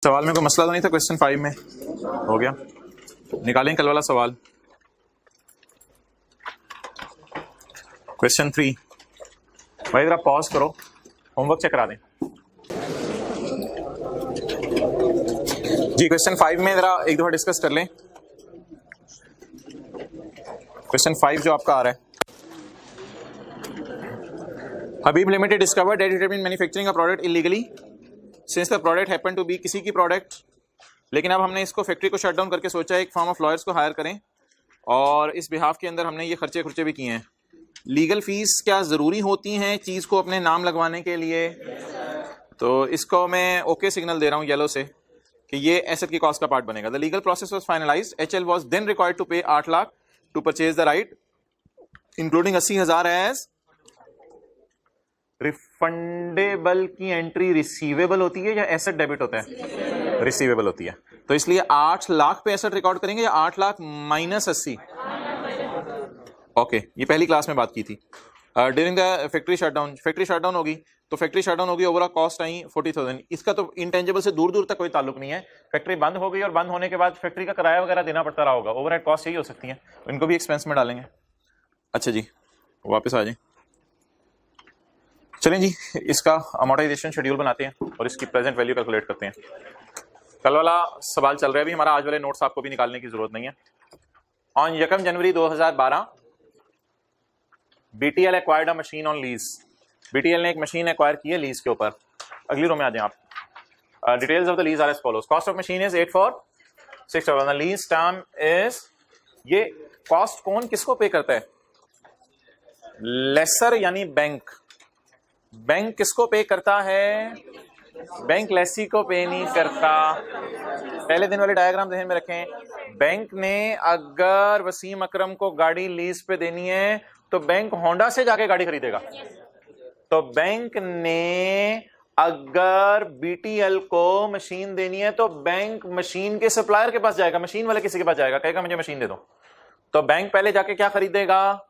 सवाल में कोई मसला तो नहीं था? क्वेश्चन 5 में हो गया, निकालें कल वाला सवाल। क्वेश्चन 3 भाई जरा पॉज करो, होमवर्क चेक करा दें जी। क्वेश्चन 5 में जरा एक दफा डिस्कस कर लें। क्वेश्चन 5 जो आपका आ रहा है, Habib limited discovered that it had been manufacturing a product illegally since the product happen to be किसी की प्रोडक्ट। लेकिन अब हमने इसको फैक्ट्री को शट डाउन करके सोचा एक फर्म ऑफ लॉयर्स को हायर करें और इस बिहाफ के अंदर हमने ये खर्चे भी किए हैं। लीगल फीस क्या ज़रूरी होती हैं चीज़ को अपने नाम लगवाने के लिए? तो इसको मैं ओके सिग्नल दे रहा हूँ येलो से कि ये एसेट की कॉस्ट का पार्ट बनेगा। The legal process was finalised, HL was then required to pay 8 lakh to purchase the right including 80,000 as refundable की एंट्री रिसीवेबल होती है या एसेट डेबिट होता है? रिसीवेबल होती है। तो इसलिए 8 लाख पे एसेट रिकॉर्ड करेंगे या 8 लाख माइनस 80? ओके, ये पहली क्लास में बात की थी। ड्यूरिंग द फैक्ट्री शटडाउन होगी तो फैक्ट्री शटडाउन होगी, ओवरऑल कॉस्ट आई 40,000। इसका तो इंटेंजिबल से दूर दूर तक कोई ताल्लुक नहीं है। फैक्ट्री बंद हो गई और बंद होने के बाद फैक्ट्री का किराया वगैरह देना पड़ता रहा होगा, ओवरहेड कॉस्ट यही हो सकती है, इनको भी एक्सपेंस में डालेंगे। अच्छा जी, वापस आ जाए। चलें जी, इसका अमोर्टाइजेशन शेड्यूल बनाते हैं और इसकी प्रेजेंट वैल्यू कैलकुलेट करते हैं। कल वाला सवाल चल रहा है अभी हमारा, आज वाले नोट्स आपको भी निकालने की जरूरत नहीं है। On 1 January 2012 BTL acquired a machine on lease. BTL ने एक मशीन एक्वायर की है लीज के ऊपर। अगली रो में आ जाए आप। Details of the lease are as follows. Cost of machine is 846,000। Lease term is, ये कॉस्ट कौन किसको पे करता है? लेसर यानी बैंक। बैंक किसको पे करता है? बैंक लेसी को पे नहीं करता। पहले दिन वाले डायग्राम ध्यान में रखें। बैंक ने अगर वसीम अकरम को गाड़ी लीज पे देनी है तो बैंक होंडा से जाके गाड़ी खरीदेगा। तो बैंक ने अगर बीटीएल को मशीन देनी है तो बैंक मशीन के सप्लायर के पास जाएगा, मशीन वाले किसी के पास जाएगा, कहेगा मुझे मशीन दे दो। तो बैंक पहले जाके क्या खरीदेगा?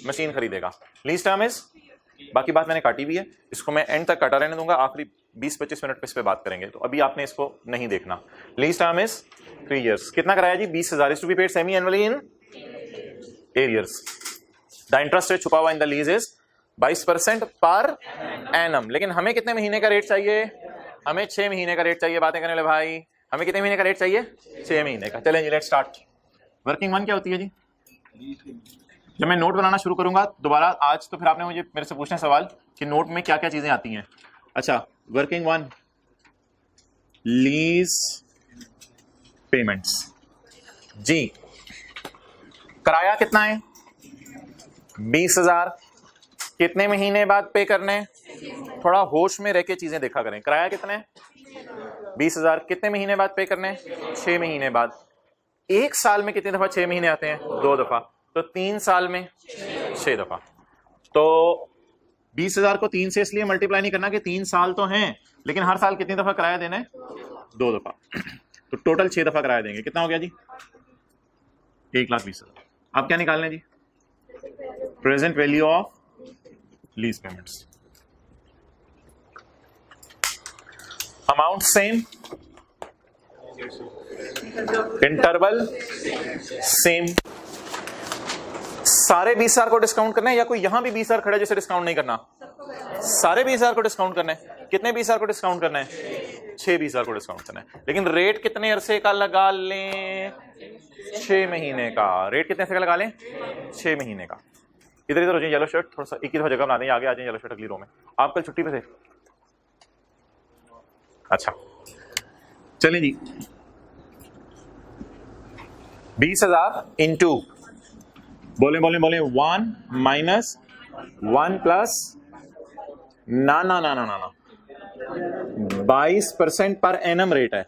मशीन खरीदेगा। लीज टर्म इज, बाकी बात मैंने काटी भी है, इसको मैं एंड तक काटा रहने दूंगा, आखिरी 20-25 मिनट पे इस पे बात करेंगे, तो अभी आपने इसको नहीं देखना। Lease term is 3 years। कितना कराया जी? 20,000 to be paid semi annually in 8 years। The interest rate छुपा हुआ in the lease is 22% per annum. लेकिन हमें कितने महीने का रेट चाहिए? हमें 6 महीने का रेट चाहिए। बातें करने वाले भाई, हमें कितने महीने का रेट चाहिए? 6 महीने का। चलें जी, लेट्स स्टार्ट। वर्किंग वन क्या होती है जी? जब मैं नोट बनाना शुरू करूंगा दोबारा आज, तो फिर आपने मुझे मेरे से पूछना सवाल कि नोट में क्या क्या चीजें आती हैं। अच्छा, वर्किंग वन, लीज पेमेंट्स जी। किराया कितना है? 20,000। कितने महीने बाद पे करने? थोड़ा होश में रह के चीजें देखा करें। किराया कितना है? 20,000। कितने महीने बाद पे करने? 6 महीने बाद। एक साल में कितनी दफा 6 महीने आते हैं? 2 दफा। तो 3 साल में 6 दफा। तो 20,000 को 3 से इसलिए मल्टीप्लाई नहीं करना कि 3 साल तो हैं, लेकिन हर साल कितनी दफा किराया देना है? 2 दफा। तो टोटल 6 दफा किराया देंगे। कितना हो गया जी? 1,20,000। अब क्या निकालना है जी? Present value of lease payments. Amount same, interval same. सारे 20,000 को डिस्काउंट करना है या कोई यहां भी 20,000 खड़ा है जिसे डिस्काउंट नहीं करना? सारे 20,000 को डिस्काउंट करना है। कितने 20,000 को डिस्काउंट करना है? 6 20,000 को डिस्काउंट करना है। लेकिन रेट कितने अरसे का लगा लें? 6 महीने का। रेट कितने अरसे का लगा लें? 6 महीने का। इधर इधर हो जाए येलो शर्ट, थोड़ा सा एक ही जगह बना दें, आगे आ जाए येलो शर्ट अगली रो में। आप कल छुट्टी पे थे? अच्छा, चलिए जी। 20,000 इंटू, बोले 1 माइनस 1 प्लस ना 22% पर एनम रेट है,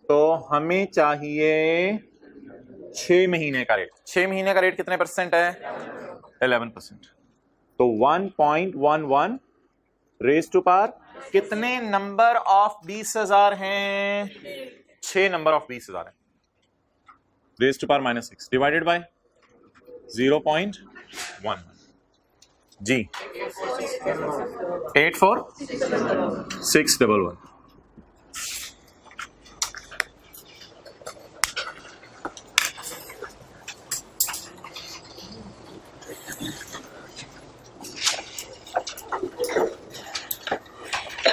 तो हमें चाहिए 6 महीने का रेट। 6 महीने का रेट कितने परसेंट है? 11%। तो 1.11 रेज टू पावर। कितने नंबर ऑफ 20,000 हैं? 6 नंबर ऑफ 20,000 है। Raise to power -6 divided by 0.11 जी। 84611।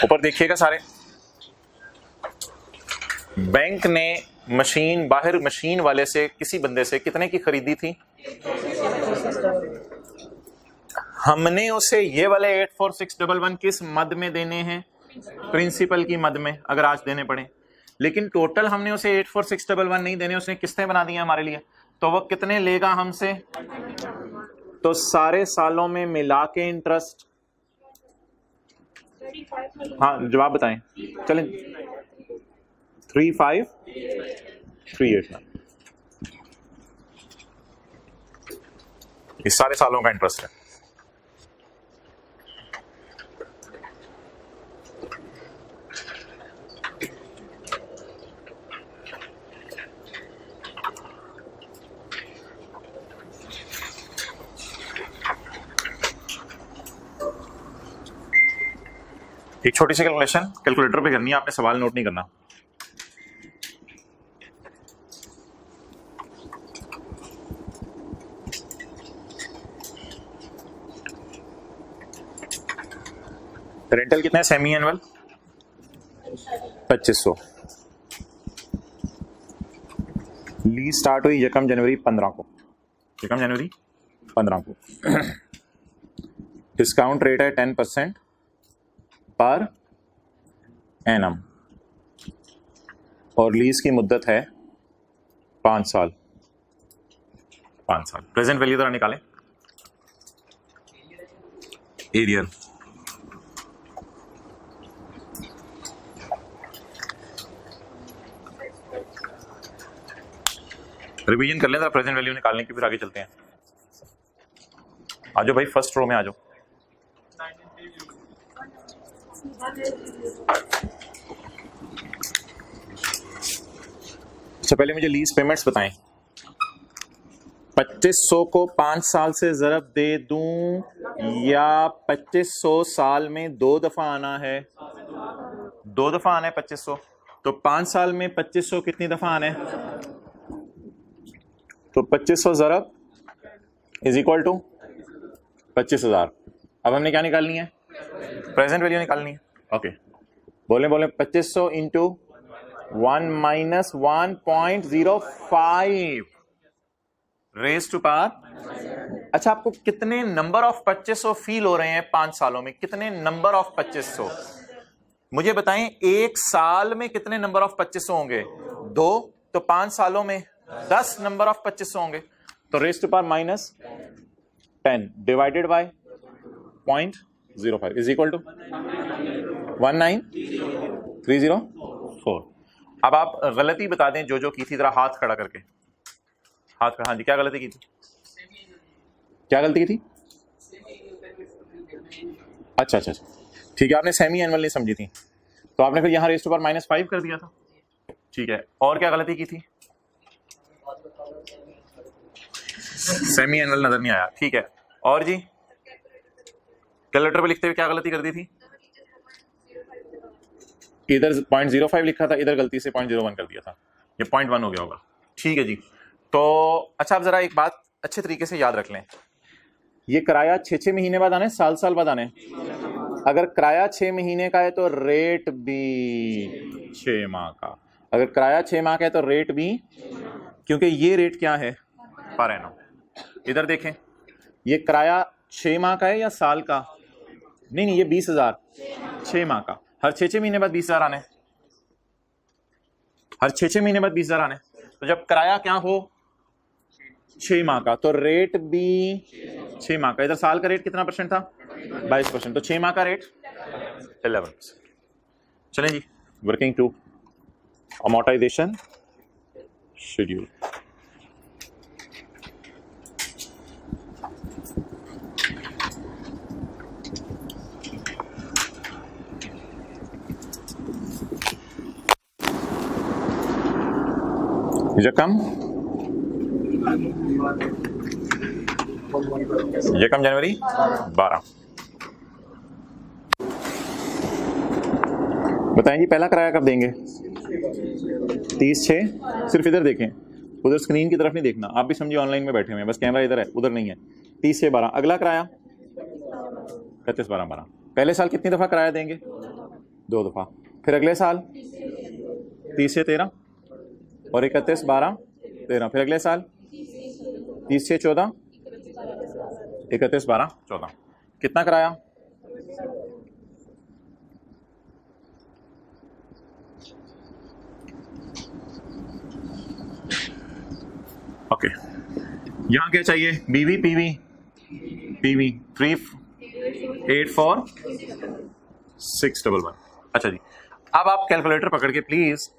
ऊपर देखिएगा सारे। बैंक ने मशीन, बाहर मशीन वाले से किसी बंदे से कितने की खरीदी थी? हमने उसे ये वाले 84611 किस मद में देने हैं? प्रिंसिपल की मद में, अगर आज देने पड़े। लेकिन टोटल हमने उसे 84611 नहीं देने, उसने किस्तें बना दी हैं हमारे लिए। तो वो कितने लेगा हमसे? तो सारे सालों में मिला के इंटरेस्ट, हाँ जवाब बताएं। चलें 3538 इस सारे सालों का इंटरेस्ट है। एक छोटी सी कैलकुलेशन कैलकुलेटर पे करनी है, आपने सवाल नोट नहीं करना। रेंटल कितना है सेमी एनुअल? 2500। लीज स्टार्ट हुई 1 जनवरी 15 को, 1 जनवरी 15 को। डिस्काउंट रेट है 10% पर एनम और लीज की मुद्दत है 5 साल। 5 साल। प्रेजेंट वैल्यू जरा निकालें। एरियल रिवीजन कर लें जरा प्रेजेंट वैल्यू निकालने की, फिर आगे चलते हैं। आ जाओ भाई, फर्स्ट रो में आ जाओ। अच्छा पहले मुझे लीज पेमेंट्स बताएं। 2500 को 5 साल से ज़रब दे दूं या 2500 साल में 2 दफा आना है? 2 दफा आना है 2500। तो 5 साल में 2500 कितनी दफा आना है? तो 2500 ज़रब इज इक्वल टू 25,000। अब हमने क्या निकालनी है? प्रेजेंट वैल्यू निकालनी है। ओके बोले 2500 into 1 minus 1.05 raise to power. अच्छा आपको कितने नंबर ऑफ 2500 फील हो रहे हैं 5 सालों में? कितने नंबर ऑफ 2500 मुझे बताएं। एक साल में कितने नंबर ऑफ 2500 होंगे? 2। तो 5 सालों में 10 नंबर ऑफ 2500 होंगे। तो raise to power minus 10 divided by 0.05 is equal to 19304। अब आप गलती बता दें जो की थी, जरा हाथ खड़ा करके। हाथ खड़ा, हाँ जी, क्या गलती की थी? क्या गलती की थी? अच्छा ठीक है, आपने सेमी एनुअल नहीं समझी थी, तो आपने फिर यहां रेज टू पावर -5 कर दिया था। ठीक है, और क्या गलती की थी? सेमी एनुअल नजर नहीं आया। ठीक है, और जी कैलकुलेटर पे लिखते हुए क्या गलती कर दी थी? इधर 0.05 लिखा था, इधर गलती से 0.01 कर दिया था, ये 0.1 हो गया होगा। ठीक है जी। तो अच्छा आप जरा एक बात अच्छे तरीके से याद रख लें, ये किराया 6 महीने बाद आने, साल बाद आने। अगर किराया 6 महीने का है तो रेट भी 6 माह का। अगर किराया 6 माह का है तो रेट भी, क्योंकि ये रेट क्या है? Per annum. इधर देखें, ये किराया 6 माह का है या साल का? नहीं, ये 20,000 6 माह का। हर 6 महीने बाद 20,000 आने, हर 6 महीने बाद 20,000 आने। तो जब किराया क्या हो? 6 माह का, तो रेट भी 6 माह का। इधर साल का रेट कितना परसेंट था? 22%। तो 6 माह का रेट 11%। चलें जी, वर्किंग टू अमोर्टाइजेशन शेड्यूल। यकम जनवरी 12। बताएं जी पहला किराया कब देंगे? 30/6। सिर्फ इधर देखें, उधर स्क्रीन की तरफ नहीं देखना। आप भी समझिए ऑनलाइन में बैठे हुए हैं, बस कैमरा इधर है, उधर नहीं है। 30/12। अगला किराया 31/12/12। पहले साल कितनी दफा किराया देंगे? 2 दफ़ा, फिर अगले साल 30 से 13 और 31 12 13, फिर अगले साल 30 से 14 31 12 14। कितना कराया? ओके, यहां क्या चाहिए? बीवी पीवी पीवी 384611। अच्छा जी, अब आप कैलकुलेटर पकड़ के प्लीज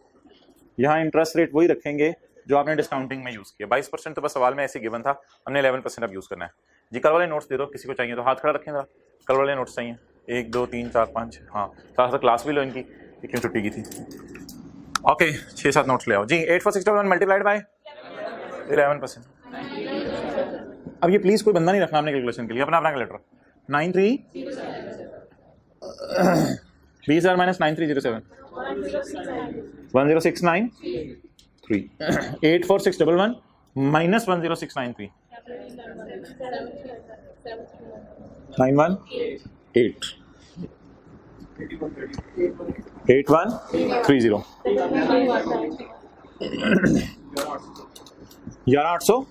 यहां इंटरेस्ट रेट वही रखेंगे जो आपने डिस्काउंटिंग में यूज किया। 22% तो बस सवाल में ऐसे गिवन था, हमने 11% अब यूज करना है जी। कल वाले नोट्स दे दो, किसी को चाहिए तो हाथ खड़ा रखें जरा। कल वाले नोट्स चाहिए 1 2 3 4 5। हाँ, थोड़ा सा क्लास भी लो इनकी, क्यों छुट्टी की थी। ओके, 6-7 नोट्स ले आओ जी। 8461 मल्टीप्लाइड बाय 11%। अब ये प्लीज कोई बंदा नहीं रखना आपने कैलकुलेशन के लिए, अपना कैलकुलेटर 93 20,000 माइनस 9307 10693 84611 माइनस 10693 918 8130 11,800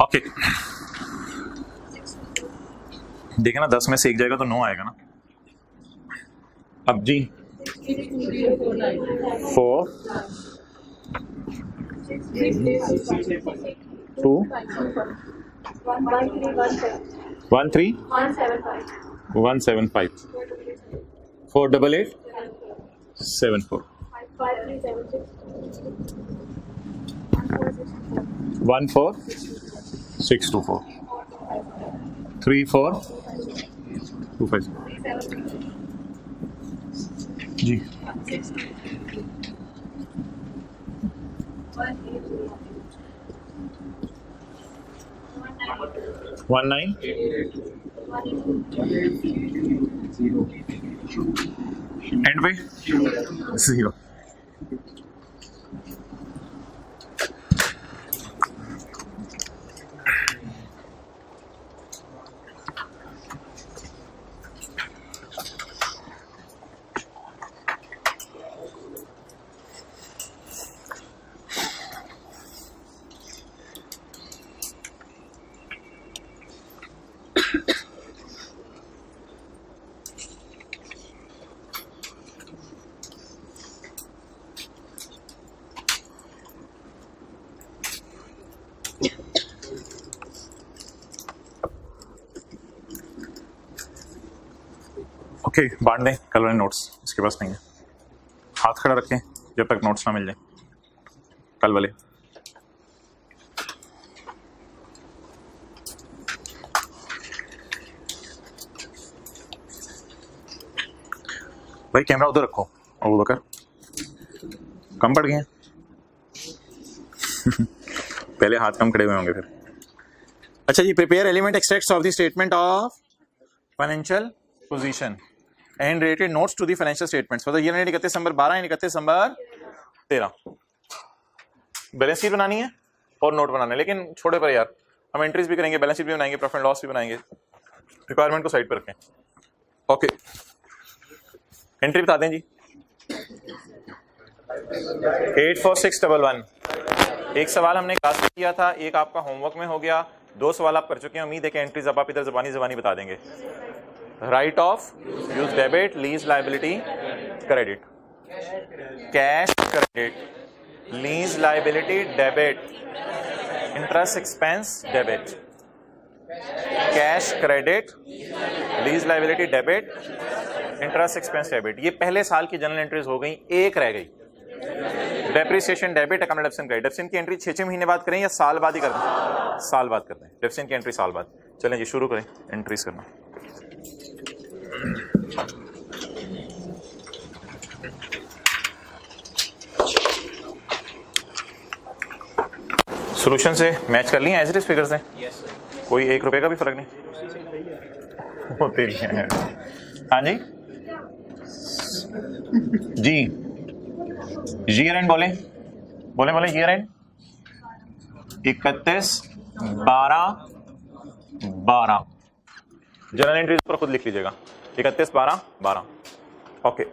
ओके। देखे ना, 10 में से एक जाएगा तो 9 आएगा ना। अब जी 4 2 1 3 175 488 74 14624 3425 जी। 19 एंड पे 0। ओके, बांट दें कल वाले नोट्स, इसके पास नहीं है। हाथ खड़ा रखें जब तक नोट्स ना मिल जाए कल वाले। भाई कैमरा उधर रखो। अबू बकर कम पड़ गए हैं पहले हाथ कम खड़े हुए होंगे फिर। अच्छा जी, prepare element extracts of the statement of financial position and related notes to the financial statements for the year end 31 December 12 and 31 December 13। Balance sheet बनानी है और नोट बनाना है, लेकिन छोटे पर यार, हम एंट्रीज भी करेंगे, बैलेंस शीट भी बनाएंगे, प्रॉफिट एंड लॉस भी बनाएंगे। रिक्वायरमेंट को साइड पर रखें। ओके, एंट्री बता दें जी। 84611 एक सवाल हमने क्लास में किया था, एक आपका होमवर्क में हो गया, 2 सवाल आप कर चुके हैं। उम्मीद है कि एंट्रीज अब आप इधर जबानी बता देंगे। Right of use debit, lease liability credit, cash credit, lease liability debit, interest expense debit, cash credit, lease liability debit, interest expense debit. ये पहले साल की जनरल एंट्रीज हो गई, एक रह गई डेप्रिसिएशन डेबिट, अकाउंट डेप्सिएशन क्रेडिट। डेप्सिएशन की एंट्री 6 महीने बाद करें या साल बाद ही कर दें? साल बाद करते हैं डेप्सिएशन की एंट्री, साल बाद। चलें जी, शुरू करें एंट्रीज करना। सॉल्यूशन से मैच कर लिए एज इट इज फिगर से? कोई 1 रुपए का भी फर्क नहीं होते हैं। हाँ जी जी, ईयर एंड बोले ईयर एंड 31/12/12 जर्नल एंट्रीज पर खुद लिख लीजिएगा। 31/12/12 ओके।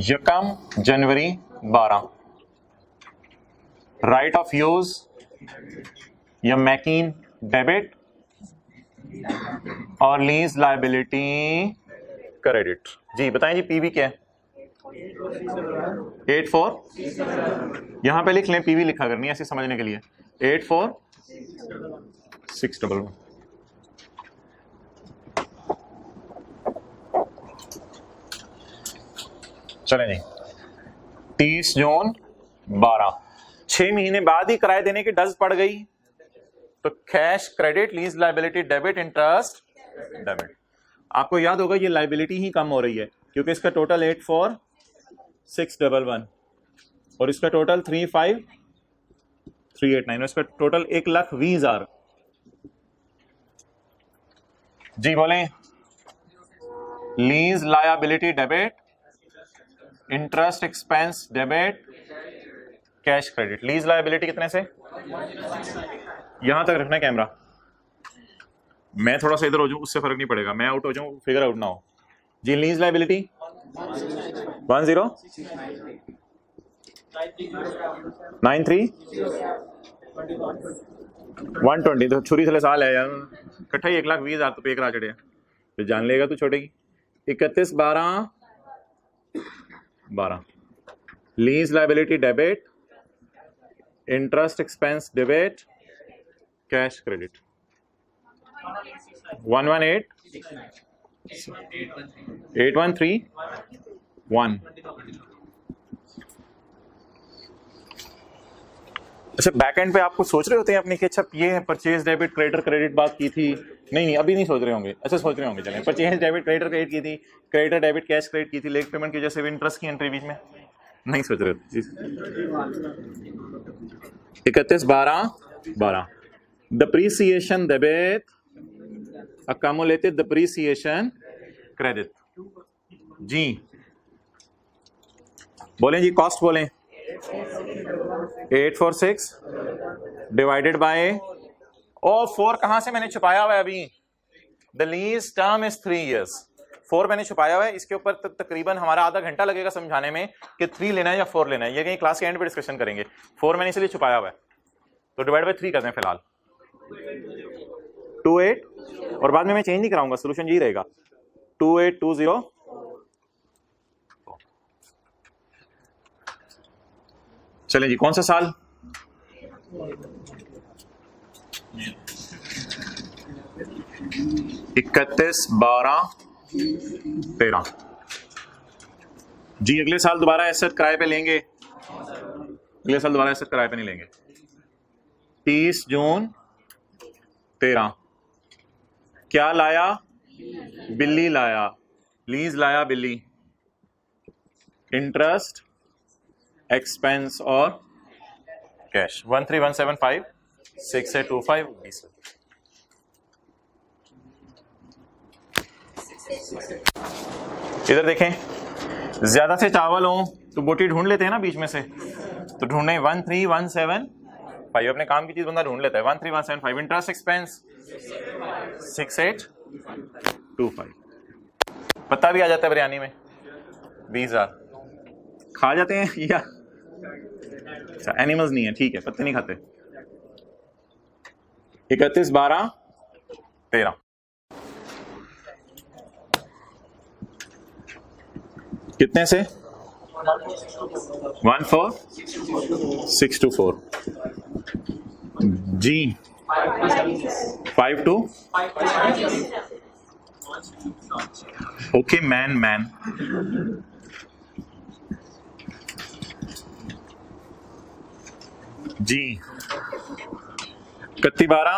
यकम जनवरी 12 राइट ऑफ यूज या मैकिन डेबिट और लीज लायबिलिटी क्रेडिट। जी बताएं जी पीवी क्या है? 84 यहां पे लिख लें, पीवी लिखा करनी है ऐसे समझने के लिए। 84611 चलें जी। 30 जून 12 6 महीने बाद ही किराए देने की डज पड़ गई तो cash credit, lease liability debit, interest debit. आपको याद होगा ये लायबिलिटी ही कम हो रही है क्योंकि इसका टोटल 84611 और इसका टोटल 35389 और इसका टोटल 1,20,000। जी बोलें। Lease liability debit, interest expense debit, cash credit. Lease liability कितने से? यहां तक रखना है कैमरा। मैं थोड़ा सा इधर हो जाऊं उससे फर्क नहीं पड़ेगा, मैं आउट हो जाऊं फिगर आउट ना हो। जी लीज लायबिलिटी 1093 120 तो छुरी थले साल है यार इकट्ठा ही 1,20,000 तो पेक रा चढ़े तो जान लेगा तू छोटेगी। 31/12 lease liability debit, interest expense debit, cash credit. 118,813,1। अच्छा बैक एंड पे आपको सोच रहे होते हैं अपने कि अच्छा ये परचेज डेबिट क्रेडिटर क्रेडिट बात की थी, नहीं अभी नहीं सोच रहे होंगे। अच्छा सोच रहे होंगे, चलें। परचेज डेबिट क्रेडिटर क्रेडिट की थी, क्रेडिटर डेबिट कैश क्रेडिट की थी, लेट पेमेंट की वजह से इंटरेस्ट की एंट्री बीच में नहीं सोच रहे होते। 31/12 depreciation debit, accumulated depreciation credit। जी बोलें जी, कॉस्ट बोलें। 846 डिवाइडेड बाय 4 कहां से मैंने छुपाया हुआ है अभी? The lease term is 3 years। 4 मैंने छुपाया हुआ है, इसके ऊपर तकरीबन हमारा आधा घंटा लगेगा समझाने में कि 3 लेना है या 4 लेना है। ये कहीं क्लास के एंड पे डिस्कशन करेंगे। 4 मैंने इसलिए छुपाया हुआ है तो डिवाइड बाय 3 करते हैं फिलहाल। 28 और बाद में मैं चेंज नहीं कराऊंगा, सोल्यूशन यही रहेगा। 2820। चलें जी, कौन सा साल? इकतीस 12/13। जी अगले साल दोबारा एसेट किराए पे लेंगे? अगले साल दोबारा एसेट किराए पे नहीं लेंगे। 30 जून 13 क्या लाया? बिल्ली लाया, लीज लाया बिल्ली, इंटरेस्ट एक्सपेंस और कैश। 13175 6825 20। इधर देखें, ज्यादा से चावल हो तो बोटी ढूंढ लेते हैं ना बीच में से, तो ढूंढने 13175 अपने काम की चीज बंदा ढूंढ लेता है। 13175 इंटरेस्ट एक्सपेंस 6825। पत्ता भी आ जाता है बिरयानी में 20,000। खा जाते हैं या अच्छा एनिमल्स नहीं है, ठीक है, पत्ते नहीं खाते। 31/12/13 कितने से? 14624। जी 52 ओके मैन जी 31/12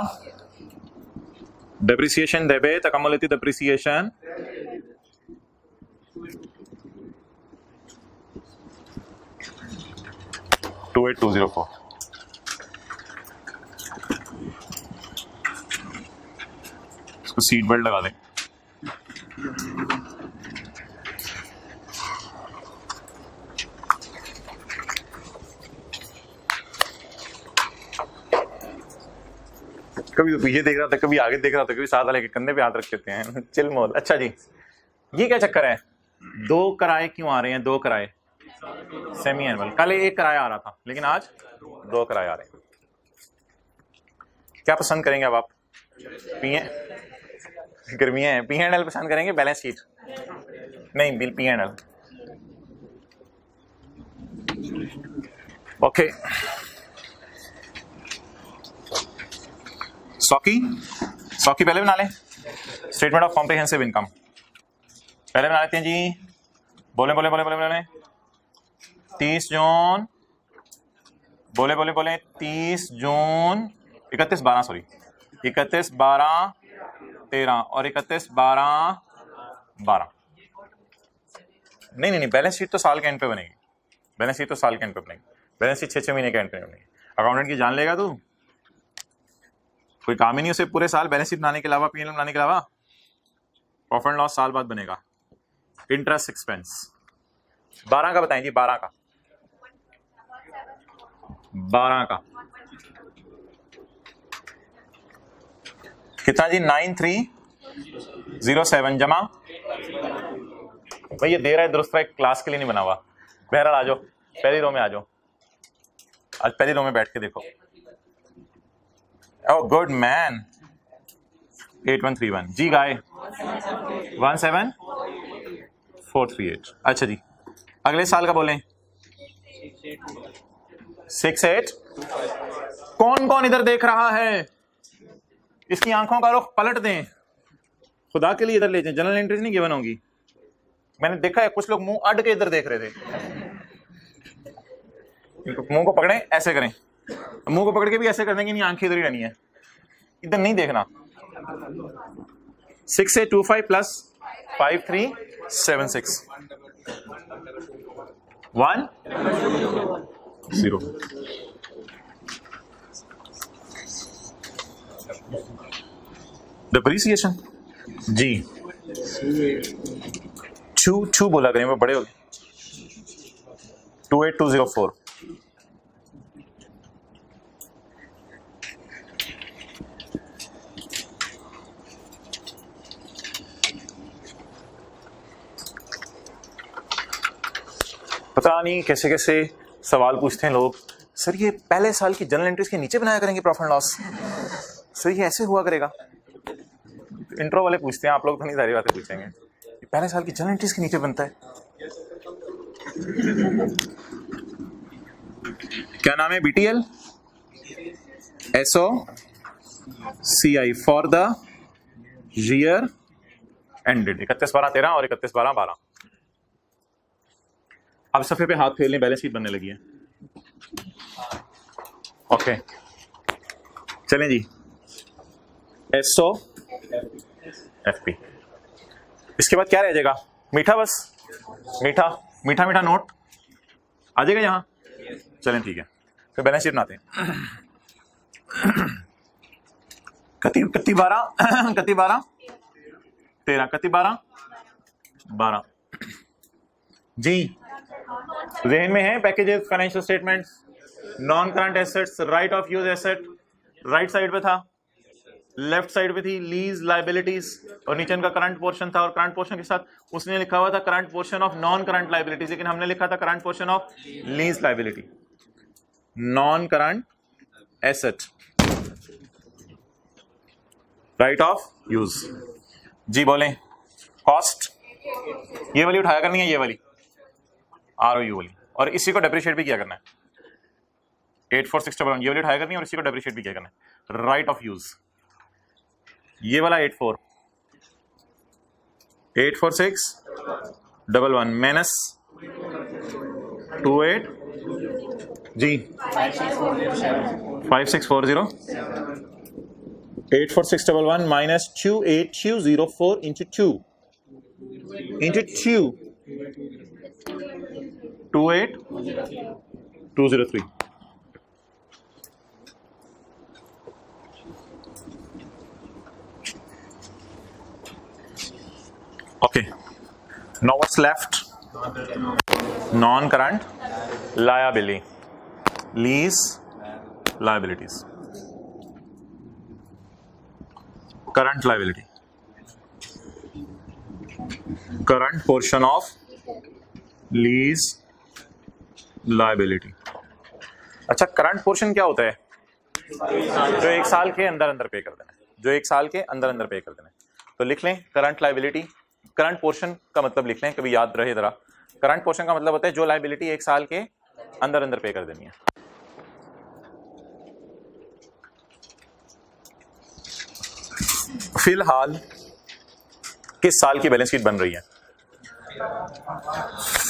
डेप्रिसिएशन डेबिट, accumulated depreciation 28204। इसको सीट बेल्ट लगा दें। कभी तो पीछे देख रहा था, कभी आगे देख रहा था, कभी साथ वाले के कंधे पे हाथ रख देते हैं। चिल मोल। अच्छा जी, ये क्या चक्कर है? 2 किराए क्यों आ रहे हैं? 2 किराए सेमी एनुअल। कल 1 किराया आ रहा था, लेकिन आज 2 किराए आ रहे हैं। क्या पसंद करेंगे अब आप? गर्मियां हैं, P&L पसंद करेंगे, बैलेंस शीट नहीं, बिल P&L। ओके, सॉकी पहले बना लें। स्टेटमेंट ऑफ कॉम्प्रिहेंसिव इनकम पहले बना लेते हैं जी। बोले 30 जून, बोले 30 जून 31/12 सॉरी 31/12/13 और 31/12/12। नहीं, बैलेंस शीट तो साल के एंड पे बनेगी। बैलेंस शीट 6 महीने के एंड पे बनेगी। अकाउंटेंट की जान लेगा तू, कोई काम ही नहीं उसे पूरे साल बैलेंस शीट बनाने के अलावा, P&L बनाने के अलावा। प्रॉफिट एंड लॉस साल बाद बनेगा। इंटरेस्ट एक्सपेंस 12 का बताएं जी, 12 का कितना जी? 9307 जमा भाई, ये दे रहा है दुरुस्त, एक क्लास के लिए नहीं बना हुआ। बहरहाल आ जाओ, पहली रो में आ जाओ। आज पहली रो में बैठ के देखो। Oh good man. 8131 जी गाय 17438। अच्छा जी, अगले साल का बोलें 68। कौन कौन इधर देख रहा है? इसकी आंखों का रुख पलट दें, खुदा के लिए इधर ले जाएं। जनरल एंट्रीज नहीं गिवन होंगी। मैंने देखा है कुछ लोग मुंह अड़ के इधर देख रहे थे। मुंह को पकड़ें, ऐसे करें, मुंह को पकड़ के भी ऐसे कर देंगे, नहीं आंखें इधर ही रहनी है, इधर नहीं देखना। 6825 प्लस 5376 10 डिप्रीसिएशन जी 2 बोला करें, वो बड़े हो गए। 28204 पता नहीं कैसे कैसे सवाल पूछते हैं लोग। सर ये पहले साल की जनरल एंट्रीज के नीचे बनाया करेंगे प्रॉफिट एंड लॉस? सर ये ऐसे हुआ करेगा? इंट्रो वाले पूछते हैं, आप लोग तो नहीं सारी बातें पूछेंगे। पहले साल की जनरल एंट्रीज के नीचे बनता है। क्या नाम है? BTL SOCI for the year ended 31/12/13 और 31/12/12। अब सफे पे हाथ फेर लें, बैलेंस शीट बनने लगी है। ओके चलें जी, SOFP। इसके बाद क्या रह जाएगा? मीठा, बस मीठा नोट आ जाएगा यहाँ। चलें ठीक है, फिर बैलेंस शीट बनाते हैं। कति 12 13 कति 12 जी। ज़हन में है packages, financial statements, non current assets, right of use asset right side पे था, लेफ्ट साइड पे थी लीज लायबिलिटीज, और नीचे इनका करंट पोर्शन था, और करंट पोर्शन के साथ उसने लिखा हुआ था current portion of non current liabilities, लेकिन हमने लिखा था current portion of lease liability. Non current asset right of use जी। बोलें कॉस्ट, ये वाली उठाया करनी है, ये वाली ROU वाली, और इसी को डेप्रिशिएट भी किया करना है। 84611 ये वाली उठाया करनी है और इसी को डेप्रिशिएट भी किया करना है। राइट ऑफ यूज ये वाला 84611 minus 28 ji 5640 84611 minus 28204 into 2 28203। Okay, now what's left? Non-current liability, lease liabilities. Current liability, current portion of lease liability. अच्छा, करंट पोर्शन क्या होता है? जो एक साल के अंदर अंदर पे कर देना, जो एक साल के अंदर अंदर पे कर देना। तो लिख लें करंट लायबिलिटी, करंट पोर्शन का मतलब लिख लें, कभी याद रहे जरा। करंट पोर्शन का मतलब होता है जो लायबिलिटी एक साल के अंदर अंदर पे कर देनी है। फिलहाल किस साल की बैलेंस शीट बन रही है?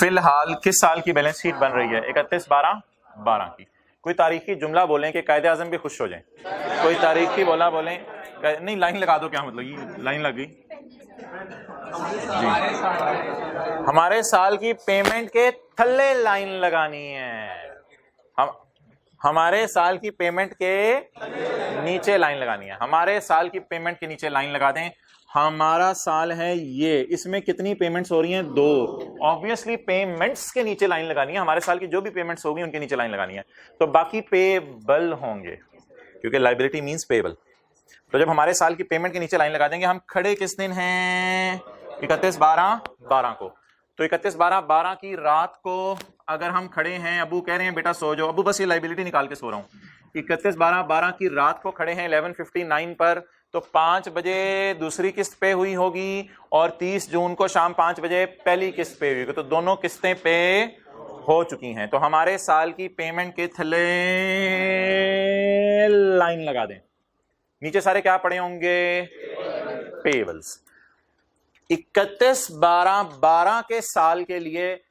फिलहाल किस साल की बैलेंस शीट बन रही है? 31/12/12 की। कोई तारीखी जुमला बोलें कि कायदे आजम भी खुश हो जाएं। कोई तारीखी बोला बोलें, नहीं लाइन लगा दो, क्या मतलब ये लाइन लग गई जी। हमारे साल की पेमेंट के थल्ले लाइन लगानी है, हमारे साल की पेमेंट के नीचे लाइन लगानी है। हमारे साल की पेमेंट के नीचे लाइन लगा दें। हमारा साल है ये, इसमें कितनी पेमेंट्स हो रही हैं? 2। ऑब्वियसली पेमेंट्स के नीचे लाइन लगानी है, हमारे साल की जो भी पेमेंट्स होगी उनके नीचे लाइन लगानी है। तो बाकी पेबल होंगे, क्योंकि लायबिलिटी मींस पेबल। तो जब हमारे साल की पेमेंट के नीचे लाइन लगा देंगे, हम खड़े किस दिन हैं? 31/12/12 को। तो 31/12/12 की रात को अगर हम खड़े हैं, अबू कह रहे हैं बेटा सो जाओ, अबू बस ये लायबिलिटी निकाल के सो रहा हूं। 31/12/12 की रात को खड़े हैं 11:59 पर, तो 5 बजे दूसरी किस्त पे हुई होगी और 30 जून को शाम 5 बजे पहली किस्त पे हुई होगी। तो दोनों किस्तें पे हो चुकी हैं। तो हमारे साल की पेमेंट के थल्ले लाइन लगा दें। नीचे सारे क्या पड़े होंगे? पेबल्स। 31/12/12 के साल के लिए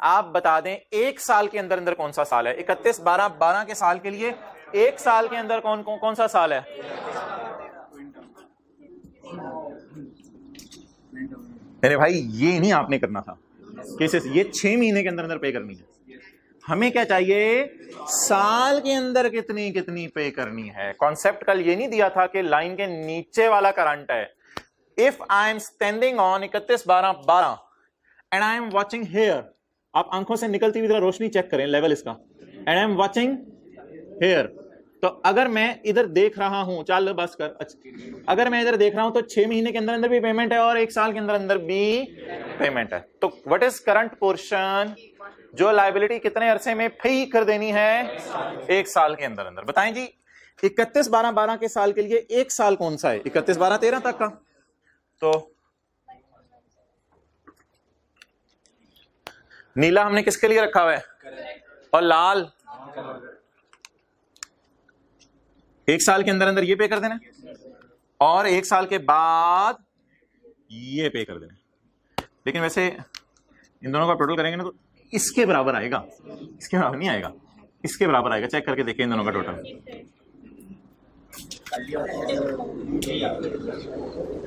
आप बता दें एक साल के अंदर अंदर कौन सा साल है? 31/12/12 के साल के लिए एक साल के अंदर कौन सा साल है? अरे भाई ये नहीं आपने करना था, केसेस ये 6 महीने के अंदर अंदर पे करनी है। हमें क्या चाहिए? साल के अंदर कितनी कितनी पे करनी है। कॉन्सेप्ट कल ये नहीं दिया था कि लाइन के नीचे वाला करंट है। If I am standing on 31/12/12 and I am watching here, आप आंखों से निकलती हुई रोशनी चेक करें लेवल इसका, and I am watching here. तो अगर मैं इधर देख रहा हूं, चल बस कर, अच्छा अगर मैं इधर देख रहा हूं तो 6 महीने के अंदर अंदर भी पेमेंट है और 1 साल के अंदर अंदर भी पेमेंट है। तो व्हाट इज करंट पोर्शन? जो लायबिलिटी कितने अरसे में पे कर देनी है? 1 साल के अंदर अंदर। बताएं जी 31/12/12 के साल के लिए एक साल कौन सा है? 31/12/13 तक का। तो नीला हमने किसके लिए रखा हुआ है और लाल 1 साल के अंदर अंदर ये पे कर देना और 1 साल के बाद ये पे कर देना। लेकिन वैसे इन दोनों का टोटल करेंगे ना तो इसके बराबर आएगा, इसके बराबर नहीं आएगा, इसके बराबर आएगा। चेक करके देखिए इन दोनों का टोटल।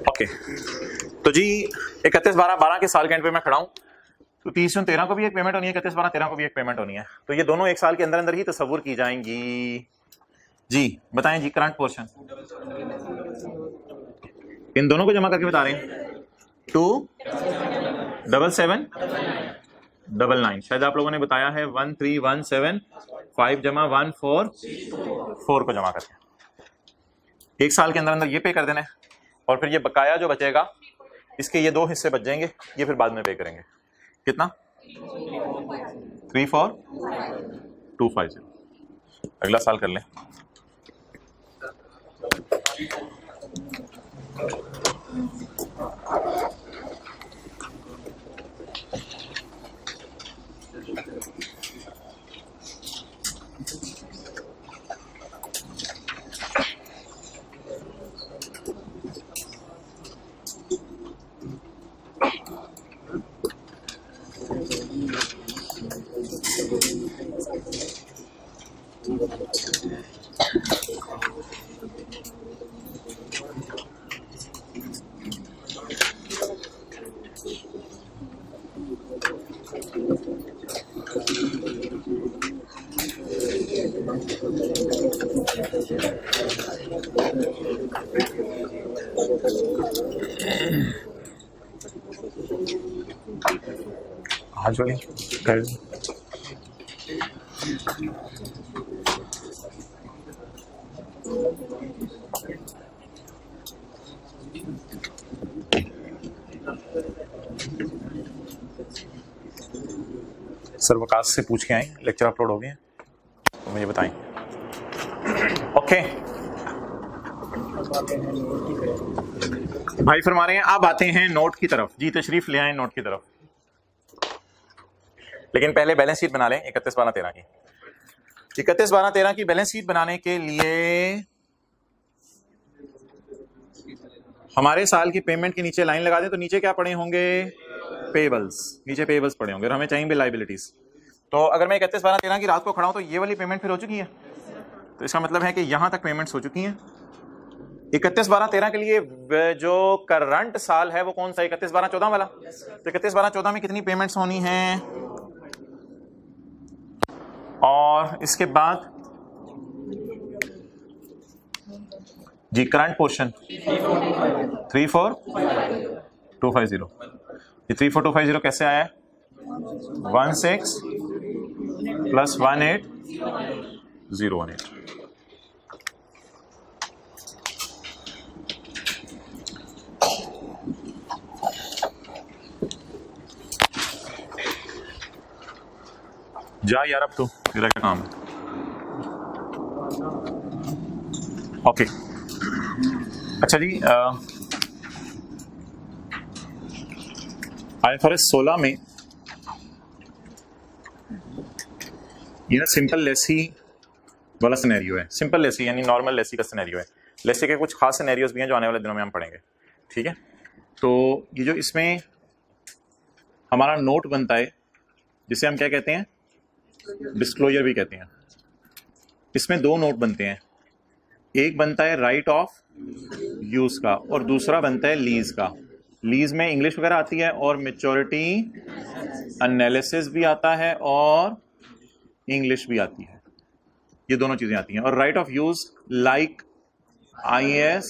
ओके तो जी 31/12/12 के साल के एंड पे मैं खड़ा हूं, तो 30 जून 13 को भी एक पेमेंट होनी है, 31/12/13 को भी एक पेमेंट होनी है। तो ये दोनों 1 साल के अंदर अंदर ही तस्वुर की जाएंगी। जी बताएं जी करंट पोर्शन, इन दोनों को जमा करके बता रहे हैं। 27799, शायद आप लोगों ने बताया है 13175 जमा 144 को जमा करके 1 साल के अंदर अंदर ये पे कर देना है। और फिर ये बकाया जो बचेगा इसके ये 2 हिस्से बच जाएंगे, ये फिर बाद में पे करेंगे। कितना? 34250। अगला साल कर लें। आज वाली सर वकास से पूछ के आए, लेक्चर अपलोड हो गए हैं तो मुझे बताएं। ओके भाई फरमा रहे हैं अब आते हैं नोट की तरफ। जी तशरीफ ले आए नोट की तरफ, लेकिन पहले बैलेंस शीट बना लें 31/12/13 की। 31/12/13 की बैलेंस शीट बनाने के लिए हमारे साल की पेमेंट के नीचे लाइन लगा दें तो नीचे क्या पड़े होंगे? पेबल्स। नीचे पेबल्स पड़े होंगे और हमें चाहिए लायबिलिटीज। तो अगर मैं 31/12/13 की रात को खड़ा हूं तो ये वाली पेमेंट फिर हो चुकी है, तो इसका मतलब है कि यहां तक पेमेंट्स हो चुकी हैं। 31/12/13 के लिए जो करंट साल है वो कौन सा? 31/12/14 वाला। तो 31/12/14 में कितनी पेमेंट्स होनी है? और इसके बाद जी करंट पोर्शन 34250। ये 34250 कैसे आया है? 16 प्लस 18018। जा यार अब तो तेरा क्या काम है? ओके अच्छा जी, IFRS 16 में ये ना सिंपल लेसी वाला सिनेरियो है। सिंपल लेसी यानी नॉर्मल लेसी का सिनेरियो है। लेसी के कुछ खास सिनेरियोज भी हैं जो आने वाले दिनों में हम पढ़ेंगे, ठीक है। तो ये जो इसमें हमारा नोट बनता है जिसे हम क्या कहते हैं? डिस्क्लोजर भी कहते हैं। इसमें दो नोट बनते हैं, एक बनता है राइट ऑफ यूज का और दूसरा बनता है लीज का। लीज में इंग्लिश वगैरह आती है और मैच्योरिटी एनालिसिस भी आता है और इंग्लिश भी आती है, ये दोनों चीजें आती हैं। और right of use like IAS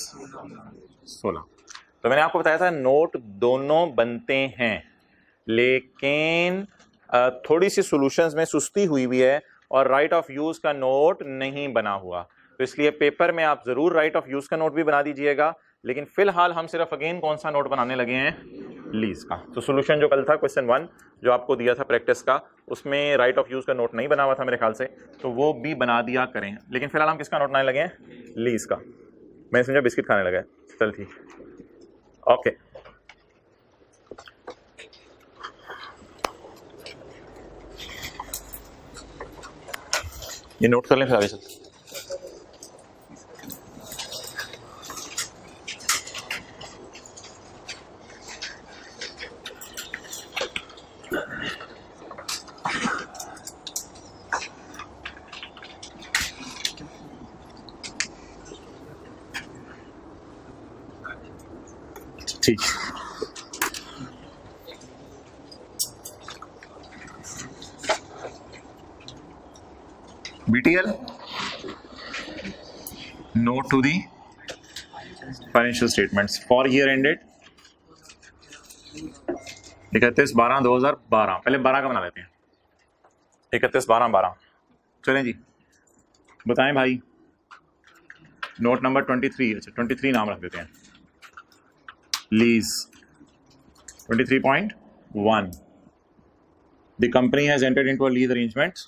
16। तो मैंने आपको बताया था नोट दोनों बनते हैं, लेकिन थोड़ी सी सॉल्यूशंस में सुस्ती हुई भी है और राइट ऑफ यूज का नोट नहीं बना हुआ। तो इसलिए पेपर में आप जरूर राइट ऑफ यूज का नोट भी बना दीजिएगा, लेकिन फिलहाल हम सिर्फ अगेन कौन सा नोट बनाने लगे हैं? लीज का। तो सॉल्यूशन जो कल था क्वेश्चन 1 जो आपको दिया था प्रैक्टिस का, उसमें राइट ऑफ यूज का नोट नहीं बना हुआ था मेरे ख्याल से, तो वो भी बना दिया करें। लेकिन फिलहाल हम किसका नोट बनाने लगे हैं? लीज का। मैंने समझा बिस्किट खाने लगा है, चल ठीक, ओके। ये नोट कर लें फिर आगे चलते। ठीक, BTL note to the financial statements for year ended 31/12/2012। पहले 12 का बना लेते हैं, 31/12/12। चलें जी, बताएं भाई। नोट नंबर 23, अच्छा 23 नाम रख देते हैं। Lease 23.1। The company has entered into a lease arrangement.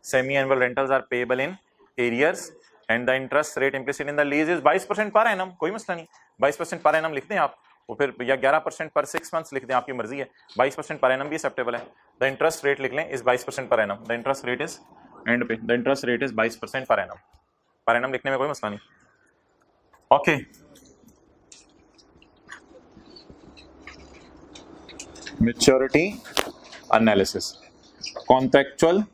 Semi-annual rentals are payable in arrears and the interest rate implicit in the lease is 22% per annum। कोई मसला नहीं, 22% पर annum लिख दें आप, वो फिर या 11% पर 6 months लिख दें, आपकी मर्जी है। 22% पर annum भी एक्सेप्टेबल है। द इंटरेस्ट रेट लिख लें इज 22% पर annum। The interest rate is and पे द इंटरेस्ट रेट इज 22% पर annum। पर annum लिखने में कोई मसला नहीं, okay. Maturity analysis, contractual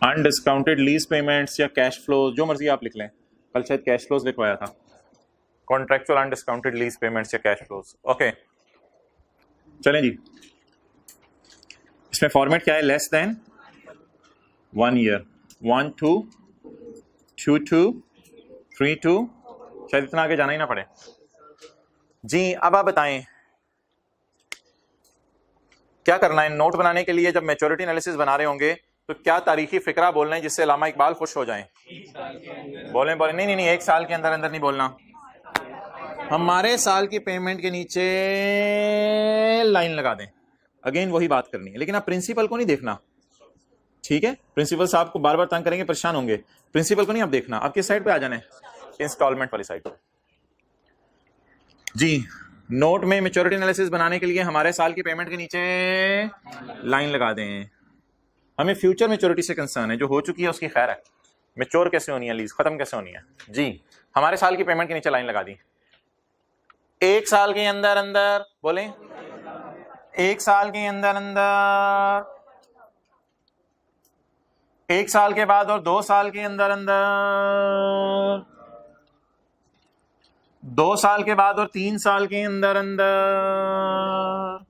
undiscounted lease payments या कैश फ्लोज, जो मर्जी आप लिख लें। कल शायद कैश फ्लोज लिखवाया था। कॉन्ट्रैक्चुअल अनडिस्काउंटेड लीज पेमेंट्स या कैश फ्लोज, ओके। चलें जी, इसमें फॉर्मेट क्या है? लेस देन 1 ईयर, 1 2 2 2 3 2, शायद इतना आगे जाना ही ना पड़े जी। अब आप बताएं क्या करना है नोट बनाने के लिए? जब मैच्योरिटी एनालिसिस बना रहे होंगे तो क्या तारीखी फिक्रा बोलना है जिससे अल्लामा इकबाल खुश हो जाएं? बोलें बोलें। नहीं नहीं नहीं, 1 साल के अंदर अंदर नहीं बोलना। हमारे साल की पेमेंट के नीचे लाइन लगा दें। अगेन वही बात करनी है, लेकिन आप प्रिंसिपल को नहीं देखना, ठीक है? प्रिंसिपल साहब को बार बार तंग करेंगे, परेशान होंगे। प्रिंसिपल को नहीं आप देखना, आप किस साइड पे आ जाना है? इंस्टॉलमेंट वाली साइड पे जी। नोट में मैच्योरिटी एनालिसिस बनाने के लिए हमारे साल की पेमेंट के नीचे लाइन लगा दें। हमें फ्यूचर मैच्योरिटी से कंसर्न है, जो हो चुकी है उसकी खैर है, मैच्योर कैसे होनी है, लीज खत्म कैसे होनी है जी। हमारे साल की पेमेंट के नीचे लाइन लगा दी। एक साल के अंदर अंदर, बोले एक साल के अंदर अंदर, एक साल के बाद और 2 साल के अंदर अंदर, 2 साल के बाद और 3 साल के अंदर अंदर,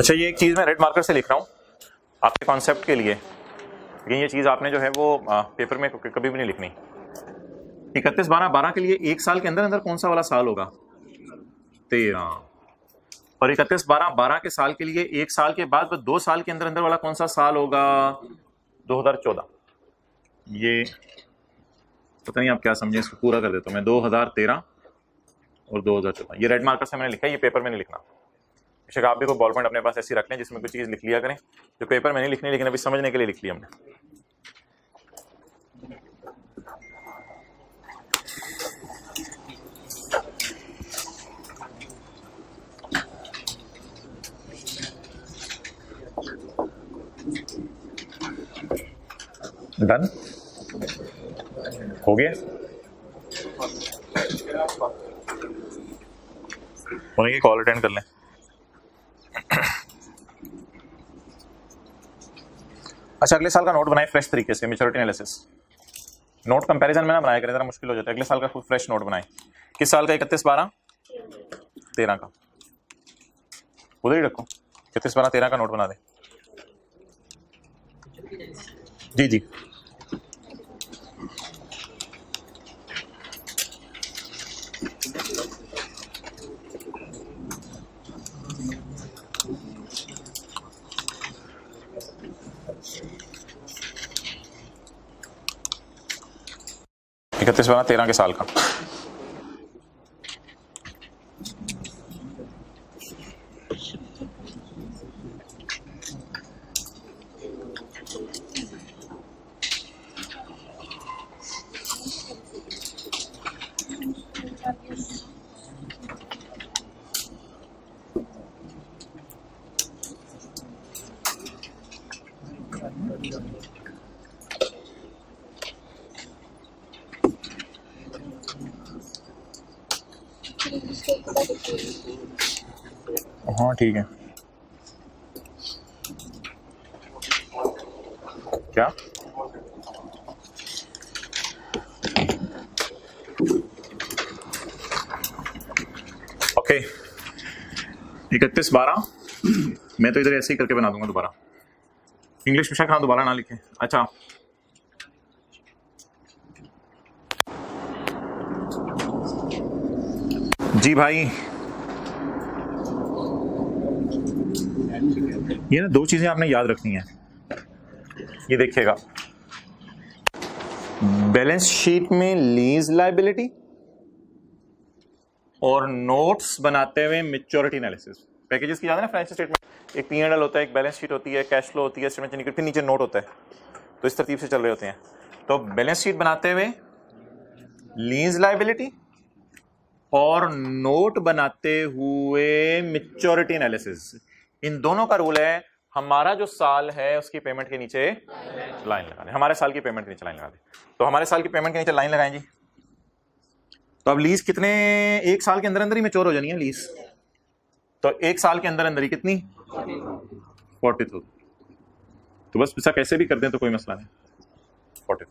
अच्छा ये एक चीज मैं रेड मार्कर से लिख रहा हूं आपके कॉन्सेप्ट के लिए, लेकिन ये चीज आपने जो है वो पेपर में कभी भी नहीं लिखनी। 31/12/12 के लिए एक साल के अंदर अंदर कौन सा वाला साल होगा? 13। और 31/12/12 के साल के लिए एक साल के बाद 2 साल के अंदर अंदर वाला कौन सा साल होगा? 2014। ये पता नहीं आप क्या समझे, इसको पूरा कर देता हूं मैं। 2013 और 2014 ये रेड मार्कर से मैंने लिखा है, ये पेपर में नहीं लिखना। बेशक आप भी कोई बॉल पॉइंट अपने पास ऐसी रख लें जिसमें कुछ चीज लिख लिया करें जो पेपर में नहीं लिखनी, लेकिन अभी समझने के लिए लिख लिया हमने। डन हो गया? उन्हें कॉल अटेंड कर लें। अच्छा अगले साल का नोट बनाए फ्रेश तरीके से, मैच्योरिटी एनालिसिस। नोट कंपैरिजन में ना बनाया करें, जरा मुश्किल हो जाता है। अगले साल का खुद फ्रेश नोट बनाए। किस साल का? 31/12/13 का। उधर ही रखो, 31/12/13 का नोट बना दे। जी जी इकतीस 13 के साल का। हाँ ठीक है। क्या? ओके 31/12 मैं तो इधर ऐसे ही करके बना दूंगा दोबारा। इंग्लिश में शायद हाँ दोबारा ना लिखे। अच्छा जी भाई, ये ना 2 चीजें आपने याद रखनी है। ये देखिएगा, बैलेंस शीट में लीज लायबिलिटी और नोट्स बनाते हुए मैच्योरिटी एनालिसिस। पैकेजेस की याद है ना, फाइनेंशियल स्टेटमेंट एक P&L होता है, एक बैलेंस शीट होती है, कैश फ्लो होती है, स्टेटमेंट फिर नीचे नोट होता है। तो इस तरतीब से चल रहे होते हैं। तो बैलेंस शीट बनाते हुए लीज लायबिलिटी और नोट बनाते हुए मैच्योरिटी एनालिसिस, इन दोनों का रूल है हमारा जो साल है उसकी पेमेंट के नीचे लाइन लगा दें। हमारे साल की पेमेंट के नीचे लाइन लगा दें। तो हमारे साल की पेमेंट के नीचे लाइन लगाएं जी। तो अब लीज कितने, 1 साल के अंदर अंदर ही मैच्योर हो जानी है लीज। तो 1 साल के अंदर अंदर ही कितनी? 42। तो बस पैसा कैसे भी कर दें तो कोई मसला नहीं। 42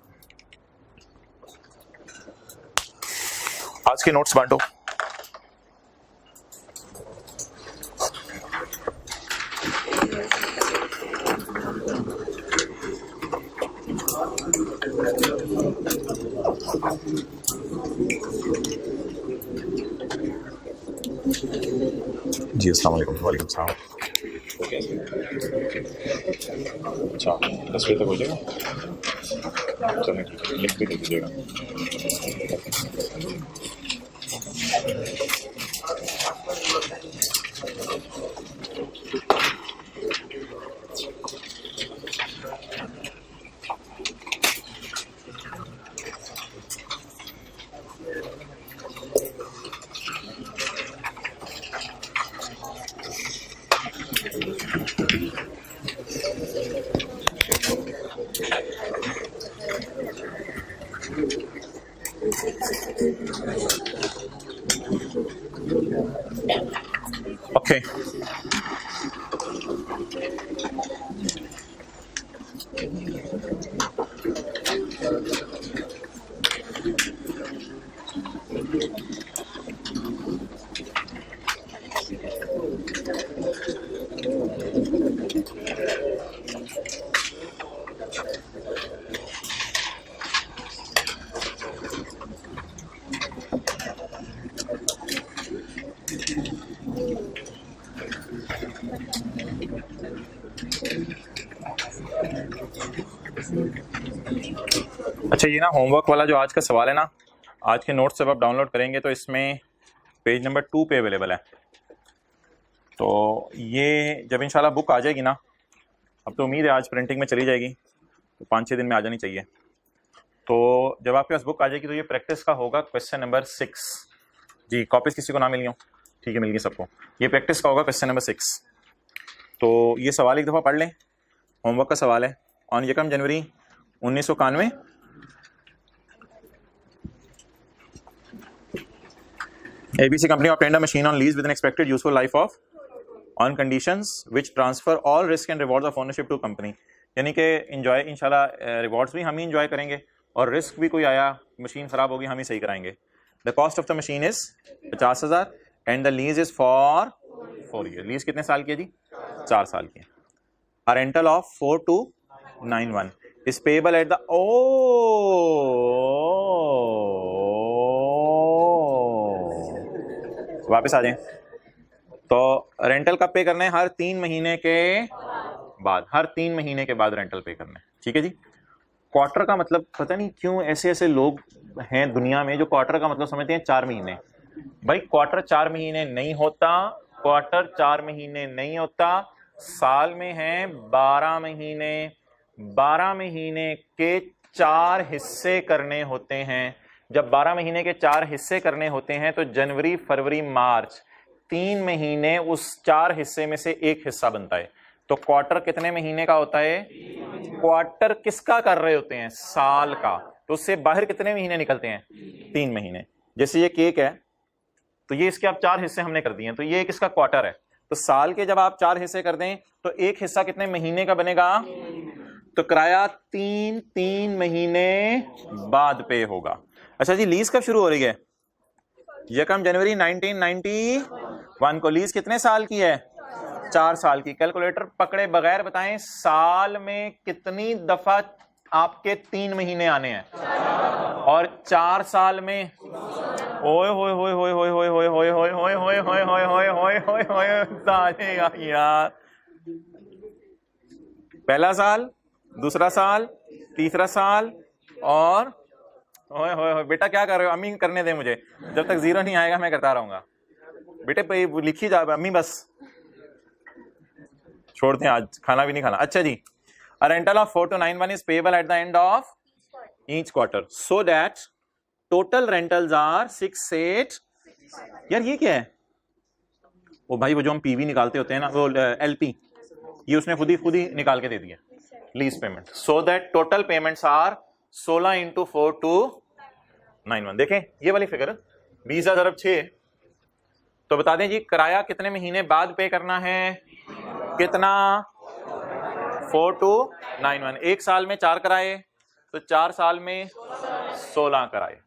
आज के नोट्स बांटो। जी अस्सलाम वालेकुम। वालेकुम सलाम। अच्छा 10 बजे तक हो जाएगा, चलें ठीक है, लिख भी दे दीजिएगा। ओके अच्छा, ये ना होमवर्क वाला जो आज का सवाल है ना, आज के नोट्स जब आप डाउनलोड करेंगे तो इसमें पेज नंबर 2 पे अवेलेबल है। तो ये जब इंशाल्लाह बुक आ जाएगी ना, अब तो उम्मीद है आज प्रिंटिंग में चली जाएगी, तो 5-6 दिन में आ जानी चाहिए। तो जब आपके पास बुक आ जाएगी तो ये प्रैक्टिस का होगा क्वेश्चन नंबर 6। जी कॉपीज किसी को ना मिली हो? ठीक है, मिल गई सबको। ये प्रैक्टिस का होगा क्वेश्चन नंबर 6। तो ये सवाल एक दफ़ा पढ़ लें, होमवर्क का सवाल है। On 1 January 1991 ABC company obtained a machine on lease with an expected useful life of on conditions which transfer all risk and rewards of ownership to company। यानी कि इंजॉय इंशाल्लाह रिवॉर्ड्स भी हम ही इंजॉय करेंगे और रिस्क भी कोई आया, मशीन खराब होगी, हम ही सही कराएंगे। The cost of the machine is 50,000 and the lease is for 4 year. Lease कितने साल की है जी? 4 साल की। अ rental of 4291 is payable at the वापस आ जाएं। तो रेंटल कब पे करना है? हर 3 महीने के बाद, हर 3 महीने के बाद रेंटल पे करना है। ठीक है जी। क्वार्टर का मतलब पता नहीं क्यों ऐसे ऐसे लोग हैं दुनिया में जो क्वार्टर का मतलब समझते हैं 4 महीने। भाई क्वार्टर 4 महीने नहीं होता, क्वार्टर 4 महीने नहीं होता, साल में है 12 महीने। 12 महीने के 4 हिस्से करने होते हैं। जब 12 महीने के 4 हिस्से करने होते हैं तो जनवरी, फरवरी, मार्च 3 महीने उस 4 हिस्से में से एक हिस्सा बनता है। तो क्वार्टर कितने महीने का होता है? क्वार्टर किसका कर रहे होते हैं? साल का। तो उससे बाहर कितने महीने निकलते हैं? 3 महीने। जैसे ये केक है तो ये इसके आप 4 हिस्से हमने कर दिए हैं, तो ये किसका क्वार्टर है। तो साल के जब आप 4 हिस्से कर दें तो एक हिस्सा कितने महीने का बनेगा? तो किराया 3 महीने बाद पे होगा। अच्छा जी, लीज कब शुरू हो रही है? 1 जनवरी 1991 को। लीज कितने साल की है? 4 साल की। कैलकुलेटर पकड़े बगैर बताएं साल में कितनी दफा आपके 3 महीने आने हैं? और 4 साल में ओए होए होए होए होए होए होए होए होए होए होए होए होए होए होए होए होए यार। पहला साल, दूसरा साल, तीसरा साल और ओए होए होए। बेटा क्या कर रहे हो? अम्मी करने दे मुझे, जब तक 0 नहीं आएगा मैं करता रहूंगा। बेटे लिखी जा अम्मी, बस छोड़ते हैं, आज खाना भी नहीं खाना। अच्छा जी, a rental of 4291 is payable at the end of each quarter so that total rentals are 68। यार ये क्या है? वो भाई वो जो हम पीवी निकालते होते हैं ना, वो एलपी, ये उसने खुद ही निकाल के दे दिया lease payment. So that total payments are 16 into 4291। देखें ये वाली फिगर 20,000 अरब 6। तो बता दें जी किराया कितने महीने बाद पे करना है? कितना? 4291। एक साल में 4 किराए, तो 4 साल में 16 किराए।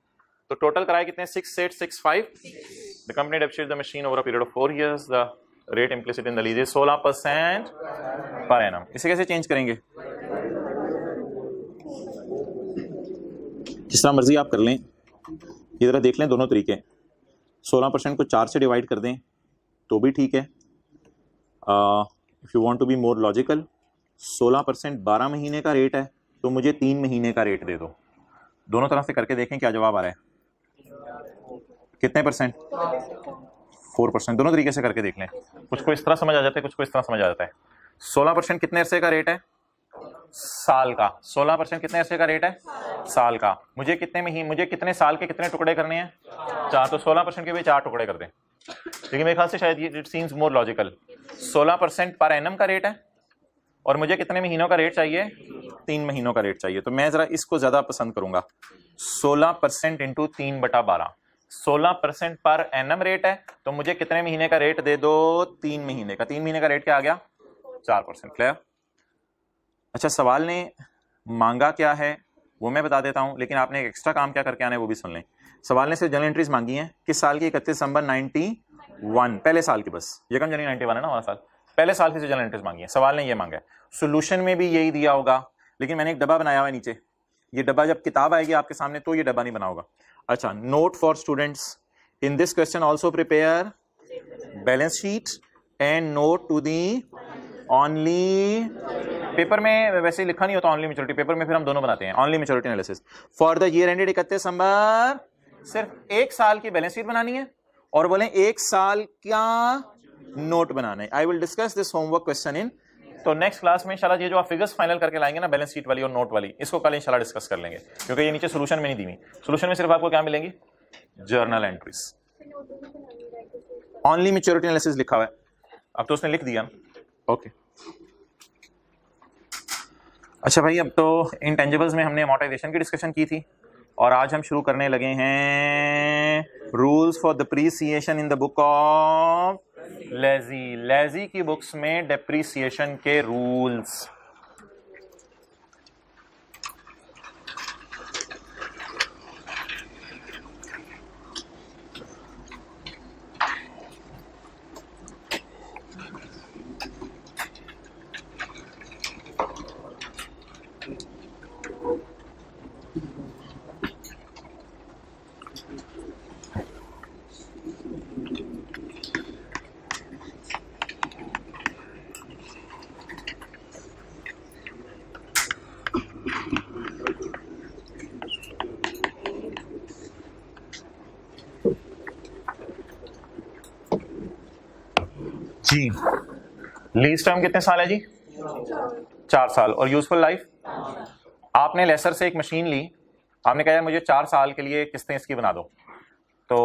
तो टोटल कराए कितने 6865। The company depreciate the machine over a period of 4 years। The rate implicit in the lease 16% per annum. इसे कैसे चेंज करेंगे? जिस तरह मर्जी आप कर लें, ये जरा देख लें दोनों तरीके। 16% को 4 से डिवाइड कर दें तो भी ठीक है। If you want to be more logical, 16% 12 महीने का रेट है तो मुझे 3 महीने का रेट दे दो। दोनों तरफ से करके देखें क्या जवाब आ रहा है। कितने परसेंट? 4%। दोनों तरीके से करके देख लें, कुछ को इस तरह समझ आ जाता है, कुछ को इस तरह समझ आ जाता है। 16% कितने अरसे का रेट है? साल का। 16% कितने अरसे का रेट है? साल का। मुझे कितने महीने, मुझे कितने साल के कितने टुकड़े करने हैं? 4। तो 16% के भी 4 टुकड़े कर दें। लेकिन मेरे ख्याल से शायद ये it seems more logical. 16% per annum का रेट है और मुझे कितने महीनों का रेट चाहिए? 3 महीनों का रेट चाहिए। तो मैं जरा इसको ज्यादा पसंद करूंगा। 16% इंटू 3/12। 16% पर एनम रेट है तो मुझे कितने महीने का रेट दे दो? 3 महीने का। 3 महीने का रेट क्या आ गया? 4%। क्लियर? अच्छा, सवाल ने मांगा क्या है वो मैं बता देता हूं, लेकिन आपने एक एक्स्ट्रा काम क्या करके आना है वो भी सुन लें। सवाल ने सिर्फ जनरल एंट्रीज मांगी हैं किस साल की? 31 दिसंबर 91, पहले साल की। बस ये कम जनवरी 91 है ना हमारा साल, पहले साल की जनरल एंट्रीज मांगी है। सवाल ने ये मांगा है। सोल्यूशन में भी यही दिया होगा, लेकिन मैंने एक डब्बा बनाया हुआ है नीचे। ये डब्बा जब किताब आएगी आपके सामने तो ये डब्बा नहीं बना होगा। अच्छा, note for students, in this question also prepare balance sheet and note to the only. Paper में वैसे लिखा नहीं होता ऑनली मैच्योरिटी, पेपर में फिर हम दोनों बनाते हैं। Only maturity analysis for the year ended 31 दिसंबर। सिर्फ एक साल की बैलेंस शीट बनानी है और बोले एक साल क्या नोट बनाना है। I will discuss this homework question in, तो नेक्स्ट क्लास में इंशाल्लाह ये जो आप फिगर्स फाइनल करके लाएंगे ना बैलेंस शीट वाली और नोट वाली, इसको कल इंशाल्लाह डिस्कस कर लेंगे, क्योंकि ये नीचे सोल्यूशन में नहीं दी हुई। सोल्यूशन में सिर्फ आपको क्या मिलेंगी? Journal entries. Only maturity analysis लिखा हुआ है, अब तो उसने लिख दिया। ओके अच्छा भाई, अब तो इंटेंजिबल्स में हमने अमोर्टाइजेशन की डिस्कशन की थी और आज हम शुरू करने लगे हैं rules for depreciation in the book of lazy. Lazy की बुक्स में डेप्रीसिएशन के रूल्स। जी, लीज टर्म कितने साल है जी? 4 साल। और यूजफुल लाइफ? आपने लेसर से एक मशीन ली, आपने कहा यार मुझे 4 साल के लिए किस्तें इसकी बना दो, तो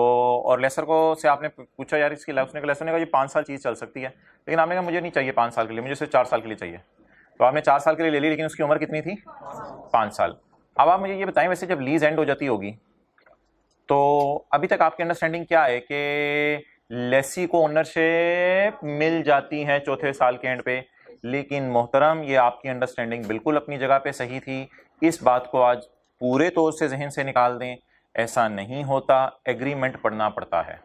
और लेसर को से आपने पूछा यार इसकी लाइफ, उसने कहा, लेसर ने कहा ये 5 साल चीज चल सकती है, लेकिन आपने कहा मुझे नहीं चाहिए 5 साल के लिए, मुझे सिर्फ 4 साल के लिए चाहिए। तो आपने 4 साल के लिए ले ली, लेकिन उसकी उम्र कितनी थी? 5 साल। अब आप मुझे ये बताएं, वैसे जब लीज एंड हो जाती होगी तो अभी तक आपकी अंडरस्टैंडिंग क्या है कि लेसी को ओनरशिप मिल जाती है चौथे साल के एंड पे? लेकिन मोहतरम, ये आपकी अंडरस्टैंडिंग बिल्कुल अपनी जगह पे सही थी, इस बात को आज पूरे तौर से जहन से निकाल दें। ऐसा नहीं होता, एग्रीमेंट पढ़ना पड़ता है।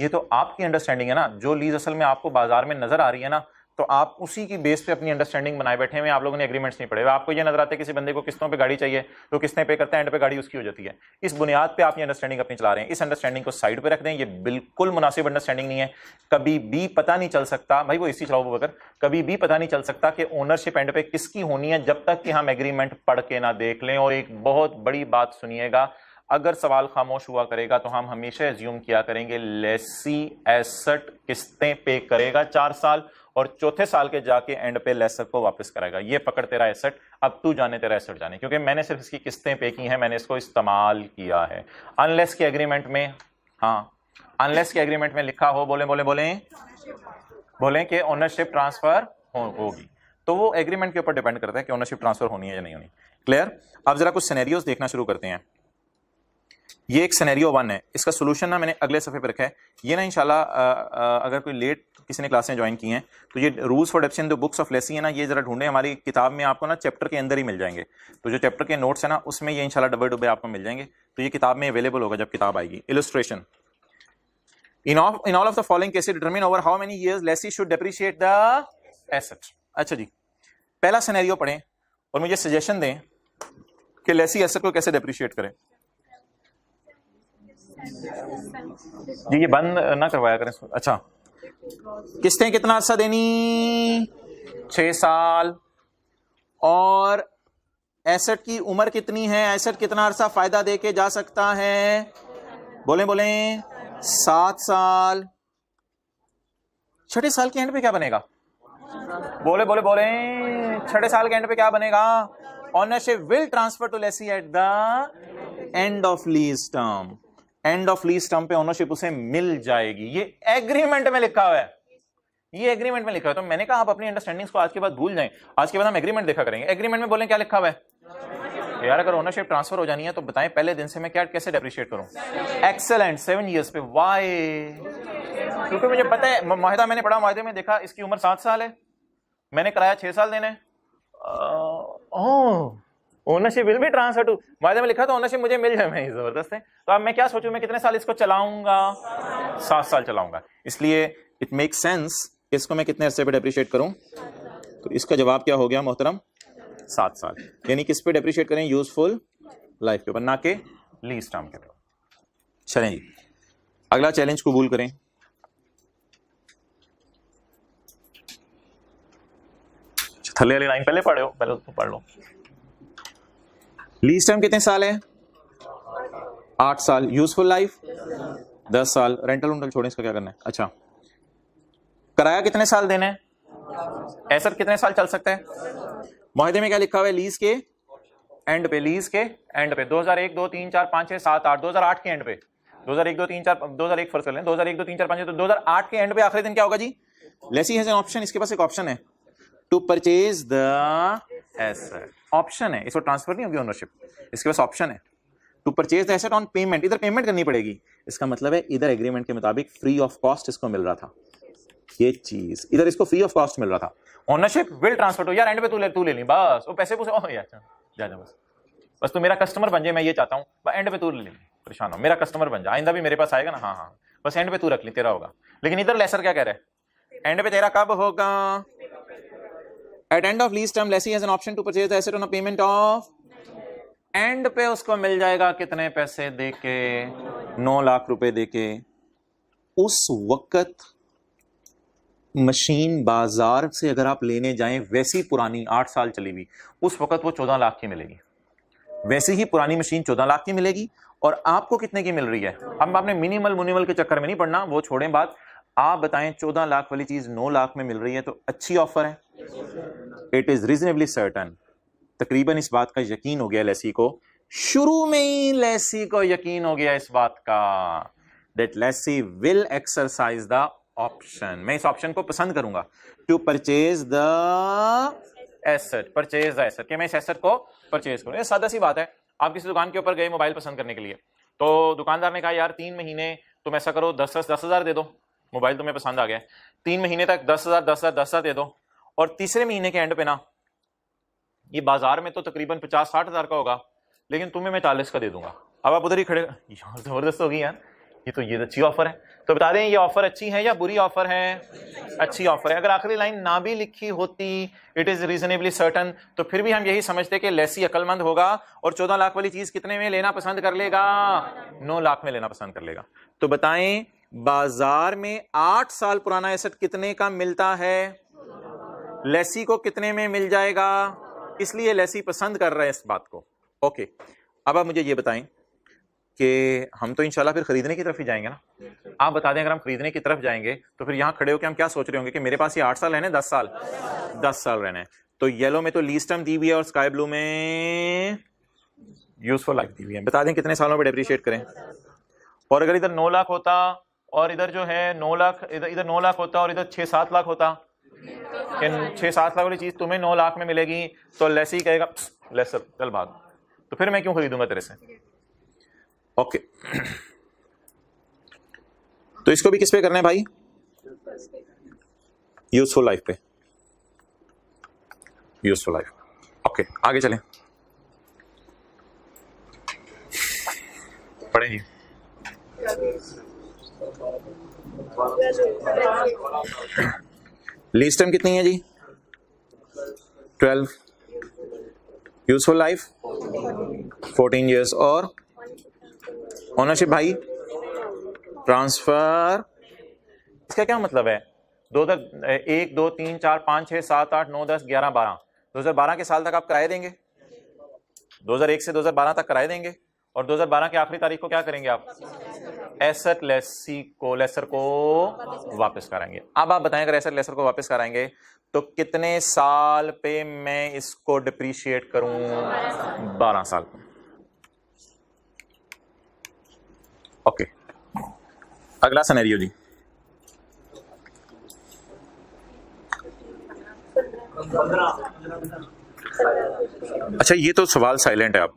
ये तो आपकी अंडरस्टैंडिंग है ना, जो लीज असल में आपको बाजार में नजर आ रही है ना, तो आप उसी की बेस पे अपनी अंडरस्टैंडिंग बनाए बैठे हुए। आप लोगों ने एग्रीमेंट्स नहीं पढ़े हुए। आपको ये नजर आता है किसी बंदे को किस्तों पे गाड़ी चाहिए तो किस्तें पे करते हैं, एंड पे गाड़ी उसकी हो जाती है। इस बुनियाद पे आप ये अंडरस्टैंडिंग अपनी चला रहे हैं। इस अंडरस्टैंडिंग को साइड पे रख दें, ये बिल्कुल मुनासिब अंडरस्टैंडिंग नहीं है। कभी भी पता नहीं चल सकता, भाई वो इसी चलाओ बकर, कभी भी पता नहीं चल सकता कि ओनरशिप एंड पे किसकी होनी है जब तक कि हम एग्रीमेंट पढ़ के ना देख लें। और एक बहुत बड़ी बात सुनिएगा, अगर सवाल खामोश हुआ करेगा तो हम हमेशा एज्यूम किया करेंगे लेसी एसेट किस्तें पे करेगा 4 साल और चौथे साल के जाके एंड पे लेसर को वापस कराएगा। ये पकड़ तेरा एसेट, अब तू जाने तेरा एसेट जाने, क्योंकि मैंने सिर्फ इसकी किस्तें पे की हैं, मैंने इसको इस्तेमाल किया है। अनलेस के एग्रीमेंट में, हाँ अनलेस के एग्रीमेंट में लिखा हो, बोले कि ओनरशिप ट्रांसफर होगी, तो वो एग्रीमेंट के ऊपर डिपेंड करता है कि ओनरशिप ट्रांसफर होनी है या नहीं होनी। क्लियर? अब जरा कुछ सिनेरियोस देखना शुरू करते हैं। ये एक सिनेरियो 1 है। इसका सोल्यूशन ना मैंने अगले सफ़े पे रखा है। ये ना इंशाल्लाह अगर कोई लेट किसी ने क्लासें ज्वाइन की हैं तो ये rules for adaption the books of Lesi है ना, ये जरा ढूंढे, हमारी किताब में आपको ना चैप्टर के अंदर ही मिल जाएंगे। तो जो चैप्टर के नोट्स है ना उसमें ये इंशाल्लाह डब्बे डब्बे आपको मिल जाएंगे। तो ये किताब में अवेलेबल होगा जब किताब आएगी। Illustration in all of the following cases determine over how many years lessee should depreciate the asset। अच्छा जी, पहला सिनेरियो पढ़ें और मुझे सजेशन दें कि लेसी एसेट को कैसे डेप्रिशिएट करें। जी ये बंद ना करवाया करें। अच्छा, किस्तें कितना अर्सा देनी? 6 साल। और एसेट की उम्र कितनी है? एसेट कितना अर्सा फायदा दे के जा सकता है? बोलें बोलें 7 साल। छठे साल के एंड पे क्या बनेगा? बोले बोले बोले छठे साल के एंड पे क्या बनेगा? Ownership will transfer to lessee at the end of lease term. End of lease term पे ओनरशिप उसे मिल जाएगी। ये एग्रीमेंट में लिखा हुआ है, ये एग्रीमेंट में लिखा है। तो मैंने कहा आप अपनी अंडरस्टैंडिंग्स को आज के बाद भूल जाएं, आज के बाद हम एग्रीमेंट देखा करेंगे। एग्रीमेंट में बोलें क्या लिखा हुआ है? यार अगर ओनरशिप ट्रांसफर हो जानी है तो बताएं पहले दिन से मैं क्या कैसे डेप्रिशिएट करूं? एक्सेलेंट, 7 years पे। वाई? क्योंकि मुझे पता है, माहिदा मैंने पढ़ा, माहिदे में देखा इसकी उम्र 7 साल है, मैंने कराया 6 साल देने। Ownership will be transferred to, माहिदे में लिखा तो ओनरशिप मुझे मिल जाए, मैं जबरदस्त है। तो अब मैं क्या सोचूं, मैं कितने साल इसको चलाऊंगा? 7 साल चलाऊंगा। इसलिए इट मेक सेंस इसको मैं कितने अरसे पे डेप्रिशिएट करूं। तो इसका जवाब क्या हो गया मोहतरम? 7 साल। यानी किस पे डेप्रिशिएट करें? यूजफुल लाइफ के ऊपर, ना के लीज टर्म के ऊपर। चलें जी, अगला चैलेंज कबूल करें। थल्ले वाली लाइन पहले पढ़े हो, पहले उसको पढ़ लो। लीज टर्म कितने साल है? 8 साल। यूजफुल लाइफ 10 साल। रेंटल उंटल छोड़ें, इसका क्या करना है? अच्छा, किराया कितने साल देना है? एसेट कितने साल चल सकता है? मुआहदे में क्या लिखा हुआ है? लीज के एंड पे, लीज के एंड पे 2001 2 3 4 5 6 7 8, 2008 के एंड पे, 2001 2 3 4 2001 फर्ज कर लें, 2001 2 3 4 5 6, तो 2008 के एंड पे आखिरी दिन क्या होगा जी? लेसी हैज एन ऑप्शन, इसके पास एक ऑप्शन है to purchase the asset. Option है, इसको ट्रांसफर नहीं होगी ओनरशिप, इसके पास ऑप्शन है to purchase the asset on payment. इधर पेमेंट करनी पड़ेगी, इसका मतलब है इधर एग्रीमेंट के मुताबिक फ्री ऑफ कॉस्ट इसको मिल रहा था। ये चीज इधर इसको फ्री ऑफ कॉस्ट मिल रहा था। ओनरशिप विल ट्रांसफर टू, यार एंड पे तू ले ली बस, वो पैसे पूछे, ओह यार जा बस तू मेरा कस्टमर बन जाए, मैं ये चाहता हूँ। एंड पे तू ले ली, परेशान हो, मेरा कस्टमर बन जा, आइंदा भी मेरे पास आएगा ना। हाँ हाँ, बस एंड पे तू रख ली, तेरा होगा। लेकिन इधर लेसर क्या कह रहा है? एंड पे तेरा कब होगा? At end of lease term lessee has an option to purchase the asset on a payment of. End पे उसको मिल जाएगा कितने पैसे देके? 9 लाख रुपए देके। उस वक्त मशीन बाजार से अगर आप लेने जाएं, वैसी पुरानी 8 साल चली हुई, उस वक्त वो 14 लाख की मिलेगी। वैसे ही पुरानी मशीन 14 लाख की मिलेगी। और आपको कितने की मिल रही है? अब आपने मिनिमल के चक्कर में नहीं पड़ना, वो छोड़ें बात। आप बताएं 14 लाख वाली चीज 9 लाख में मिल रही है, तो अच्छी ऑफर है। It is reasonably certain. तकरीबन इस बात का यकीन हो गया लेसी को, शुरू में ही लेसी को यकीन हो गया इस बात का, that lessee will exercise the option. मैं इस ऑप्शन को पसंद करूंगा, to purchase the asset, purchase the asset, कि मैं इस एसेट को परचेज करूं। ये सादा सी बात है। आप किसी दुकान के ऊपर गए मोबाइल पसंद करने के लिए, तो दुकानदार ने कहा यार 3 महीने तुम ऐसा करो 10,000 दे दो, मोबाइल तुम्हें पसंद आ गया, 3 महीने तक 10,000 दे दो, और तीसरे महीने के एंड पे ना, ये बाजार में तो तकरीबन 50-60 हज़ार का होगा, लेकिन तुम्हें मैं 40 का दे दूंगा। अब आप उधर ही खड़े, यार जबरदस्त होगी यार, ये अच्छी ऑफर है। तो बता दें ये ऑफर अच्छी है या बुरी ऑफर है? अच्छी ऑफर है। अगर आखिरी लाइन ना भी लिखी होती, इट इज रीजनेबली सर्टन, तो फिर भी हम यही समझते कि लेसी अक्लमंद होगा और 14 लाख वाली चीज कितने में लेना पसंद कर लेगा? 9 लाख में लेना पसंद कर लेगा। तो बताएं बाजार में 8 साल पुराना एसेट कितने का मिलता है? लेसी को कितने में मिल जाएगा? इसलिए लेसी पसंद कर रहा है इस बात को। ओके, अब आप मुझे ये बताएं कि हम तो इंशाल्लाह फिर खरीदने की तरफ ही जाएंगे ना। आप बता दें अगर हम खरीदने की तरफ जाएंगे तो फिर यहाँ खड़े होकर हम क्या सोच रहे होंगे कि मेरे पास ये 8 साल रहने, 10 साल, 10 साल रहने। तो येलो में तो लीज टर्म दी हुई है और स्काई ब्लू में यूजफुल लाइफ दी हुई है। बता दें कितने सालों में डेप्रिशिएट करें। और अगर इधर 9 लाख होता और इधर जो है 9 लाख, इधर 9 लाख होता और इधर 6-7 लाख होता, 6-7 लाख वाली चीज तुम्हें 9 लाख में मिलेगी, तो लेसी कहेगा लेसर चल भाग, तो फिर मैं क्यों खरीदूंगा तेरे से? ओके, तो इसको भी किस पे करना है भाई? यूजफुल लाइफ पे, यूजफुल लाइफ। ओके, आगे चलें, पढ़ें जी। लीज टाइम कितनी है जी? 12। Useful life 14 years। और ओनरशिप भाई ट्रांसफर, इसका क्या मतलब है? 1 2 3 4 5 6 7 8 9 10 11 12, 2012 के साल तक आप किराए देंगे, 2001 से 2012 तक किराए देंगे, और 2012 की आखिरी तारीख को क्या करेंगे आप? एसेट लेसर को वापस कराएंगे। अब आप बताएं, अगर एसेट लेसर को वापस कराएंगे तो कितने साल पे मैं इसको डिप्रीशिएट करूं? 12 साल। ओके, अगला सिनेरियो जी। अच्छा, ये तो सवाल साइलेंट है। आप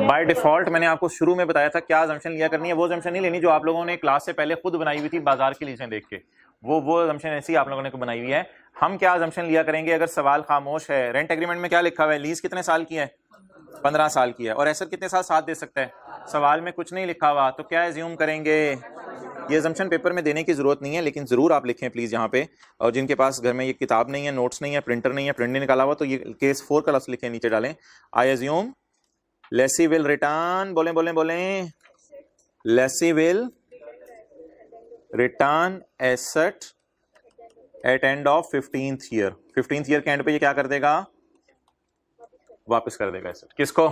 बाय डिफॉल्ट मैंने आपको शुरू में बताया था क्या अजम्पशन लिया करनी है। वो अजम्पशन नहीं लेनी जो आप लोगों ने क्लास से पहले खुद बनाई हुई थी बाजार की लीजें देख के, वो अजम्पशन ऐसी आप लोगों ने बनाई हुई है। हम क्या अजम्पशन लिया करेंगे? अगर सवाल खामोश है, रेंट एग्रीमेंट में क्या लिखा हुआ है? लीज कितने साल की है? 15 साल की है। और एसेट कितने साल साथ दे सकता है? सवाल में कुछ नहीं लिखा हुआ, तो क्या एज्यूम करेंगे? ये अजम्पशन पेपर में देने की जरूरत नहीं है, लेकिन जरूर आप लिखें प्लीज यहाँ पे। और जिनके पास घर में ये किताब नहीं है, नोट्स नहीं है, प्रिंटर नहीं है, प्रिंट नहीं निकाला हुआ, तो ये केस 4 का लफ्ज लिखे नीचे डालें। I assume lessee will return, बोलें, lessee will return asset at end of 15th year। 15th year के एंड पे ये क्या कर देगा? वापस कर देगा एसेट। किसको?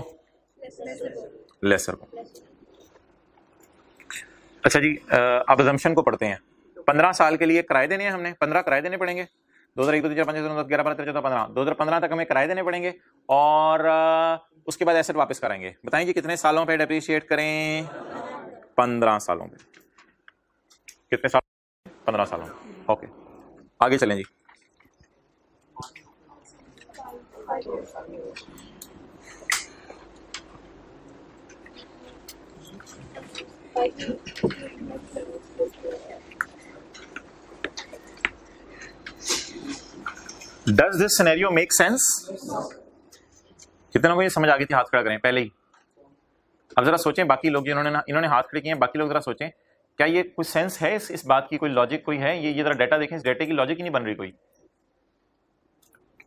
लेसर को। अच्छा जी, अब अजम्पशन को पढ़ते हैं। 15 साल के लिए किराए देने हैं हमने, 15 किराए देने पड़ेंगे। 2001 2 3 4 5 6 7 8 9 10 11 12 13 14 15, 2015 तक हमें किराए देने पड़ेंगे, और उसके बाद एसेट वापस कराएंगे। बताएं जी कितने सालों पे डेप्रिशिएट करें? 15 सालों पे। कितने साल? 15 सालों। ओके, आगे चलें जी। Does this scenario make sense? कितने लोगों को ये समझ आ गई थी? हाथ खड़ा करें पहले ही। अब जरा सोचें, बाकी लोग जिन्होंने इन्होंने हाथ खड़े किए हैं, बाकी लोग जरा सोचें क्या ये कुछ सेंस है इस बात की? कोई लॉजिक कोई है? ये जरा डाटा देखें, इस डाटे की लॉजिक ही नहीं बन रही कोई।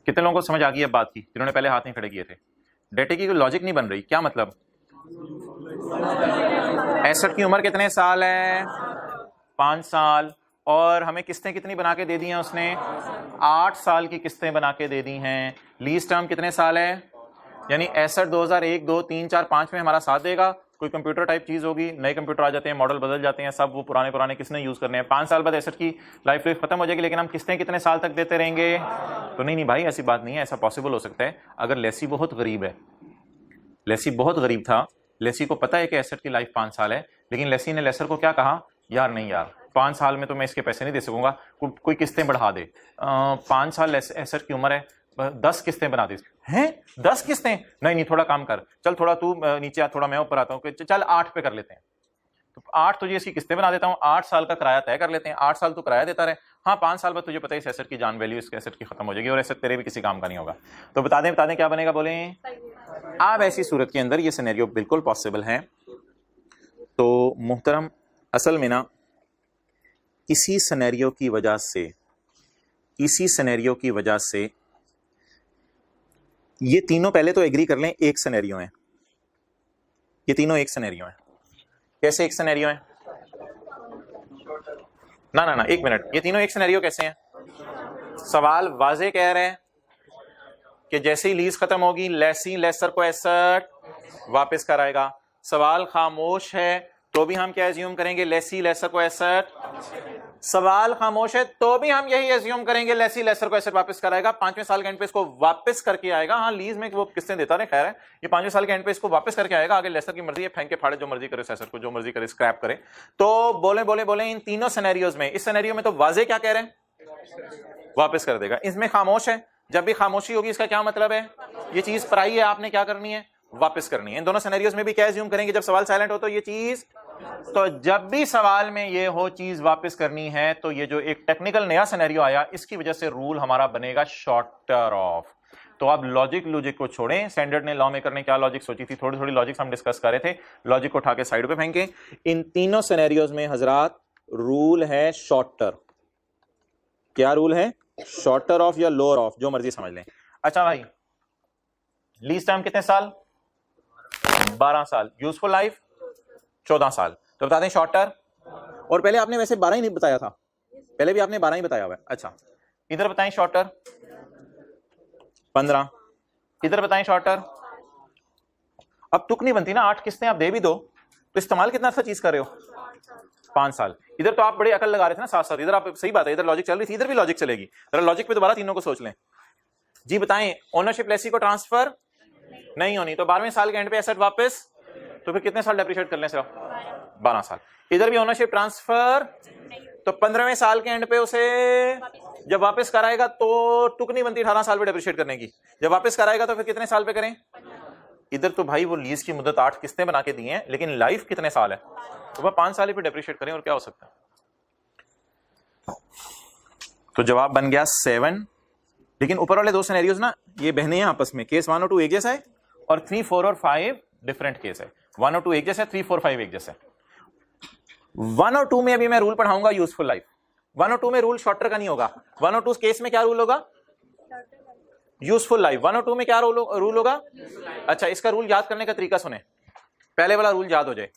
कितने लोगों को समझ आ गई है बात की जिन्होंने पहले हाथ नहीं खड़े किए थे? डाटे की कोई लॉजिक नहीं बन रही। क्या मतलब? एसेट की उम्र कितने साल है? 5 साल। और हमें किस्तें कितनी बना के दे दी हैं उसने? 8 साल की किस्तें बना के दे दी हैं। लीज टर्म कितने साल है? यानी एसेट 2001 2 3 4 5 में हमारा साथ देगा। कोई कंप्यूटर टाइप चीज होगी, नए कंप्यूटर आ जाते हैं, मॉडल बदल जाते हैं, सब वो पुराने किसने यूज करने हैं। 5 साल बाद एसेट की लाइफ खत्म हो जाएगी, लेकिन हम किस्तें कितने साल तक देते रहेंगे? तो नहीं भाई, ऐसी बात नहीं है। ऐसा पॉसिबल हो सकता है अगर लेसी बहुत गरीब है। लेसी बहुत गरीब था, लेसी को पता है कि एसेट की लाइफ 5 साल है, लेकिन लेसी ने लेसर को क्या कहा? यार नहीं यार, 5 साल में तो मैं इसके पैसे नहीं दे सकूंगा, कोई किस्तें बढ़ा दे। 5 साल एसेट की उम्र है, 10 किस्तें बना दी हैं। 10 किस्तें? नहीं, थोड़ा काम कर, चल थोड़ा तू नीचे आ, थोड़ा मैं ऊपर आता हूँ, चल 8 पे कर लेते हैं। तो 8 तुझे इसकी किस्तें बना देता हूँ, 8 साल का किराया तय कर लेते हैं, 8 साल तू किराया देता रहे। हाँ, 5 साल बाद तुझे पता है इस एसेट की जान वैल्यू इस एसेट की खत्म हो जाएगी, और एसेट तेरे भी किसी काम का नहीं होगा। तो बता दें क्या बनेगा? बोले। अब ऐसी सूरत के अंदर ये सिनेरियो बिल्कुल पॉसिबल है। तो मुहतरम, असल में ना इसी सिनेरियो की वजह से ये तीनों, पहले तो एग्री कर लें, एक सिनेरियो है। ये तीनों एक सिनेरियो है। कैसे एक सिनेरियो है? ना, एक मिनट, ये तीनों एक सिनेरियो कैसे हैं? सवाल वाजे कह रहे हैं कि जैसे ही लीज खत्म होगी लेसी लेसर को एसेट वापस कराएगा। सवाल खामोश है तो भी हम क्या एज्यूम करेंगे? लेसी लेसर को एसेट। सवाल खामोश है तो भी हम यही एज्यूम करेंगे लेसी लेसर को एसेट वापस कराएगा। 5वें साल के एंड पे इसको वापस करके आएगा। हाँ, लीज में वो किस्तें देता रहे, खैर है, ये 5वें साल के एंड पे इसको वापस करके आएगा। आगे लेसर की मर्जी है, फेंक के फाड़े, जो मर्जी करे एसेट को, जो मर्जी करे स्क्रैप करे। तो बोले इन तीनों सिनेरियोज में, इस सिनेरियो में तो वाजे क्या कह रहे हैं? वापस कर देगा। इसमें खामोश है, जब भी खामोशी होगी इसका क्या मतलब है? ये चीज पराई है, आपने क्या करनी है? वापस करनी है। इन दोनों सिनेरियोज में भी क्या एज्यूम करेंगे जब सवाल साइलेंट हो तो ये चीज, तो जब भी सवाल में ये हो चीज वापस करनी है तो ये जो एक टेक्निकल नया सिनेरियो आया इसकी वजह से रूल हमारा बनेगा शॉर्टर ऑफ। तो आप लॉजिक को छोड़ें, स्टैंडर्ड ने लॉ मेकर ने क्या लॉजिक सोची थी, थोड़ी थोड़ी लॉजिक हम डिस्कस कर रहे थे, लॉजिक को उठा के साइड पे फेंके। इन तीनों सिनेरियोज में हजरात रूल है शॉर्टर। क्या रूल है? शॉर्टर ऑफ या लोअर ऑफ, जो मर्जी समझ लें। अच्छा भाई, लीज टाइम कितने साल? 12 साल। यूजफुल लाइफ 14 साल। तो बता दें शॉर्टर। और पहले आपने वैसे 12 ही नहीं बताया था, पहले भी आपने 12 ही बताया हुआ है। अच्छा, इधर बताएं शॉर्टर 15, इधर बताएं शॉर्टर। अब तुक नहीं बनती ना, 8 किस्तें आप दे भी दो तो इस्तेमाल कितना सा चीज कर रहे हो? 5 साल। इधर तो आप बड़ी अकल लगा रहे थे ना साथ साथ, इधर आप सही बात है, इधर लॉजिक चल रही थी, इधर भी लॉजिक चलेगी। जरा लॉजिक पे दोबारा तीनों को सोच लें जी। बताएं, ओनरशिप लेसी को ट्रांसफर नहीं होनी तो 12वें साल के एंड पे एसेट वापस, तो फिर कितने साल डेप्रिशिएट कर लें? सिर्फ 12 साल। इधर भी ओनरशिप ट्रांसफर तो 15वें साल के एंड पे उसे जब वापस कराएगा तो टुक नहीं बनती 18 साल पे डेप्रिशिएट करने की। जब वापस कराएगा तो फिर कितने साल पे करें? इधर तो भाई वो लीज की मुद्दत 8 किस्तें बना के दी हैं, लेकिन लाइफ कितने साल है? तो वह 5 साल ही पे डेप्रिशिएट करें और क्या हो सकता है? तो जवाब बन गया 7। लेकिन ऊपर वाले 2 सिनेरियोज ना ये बहने हैं आपस में, केस 1 और 2 एक जैसा है और 3, 4 और 5 डिफरेंट केस है। 1 और 2 एक जैसा है, 3, 4, 5 एक जैसा है। 1 और 2 में अभी मैं रूल पढ़ाऊंगा यूजफुल लाइफ। 1 और 2 में रूल शॉर्टर का नहीं होगा। 1 और 2 केस में क्या रूल होगा? Useful life. 1 और 2 में क्या रूल होगा? अच्छा, इसका रूल याद करने का तरीका सुने, पहले वाला रूल याद हो जाए।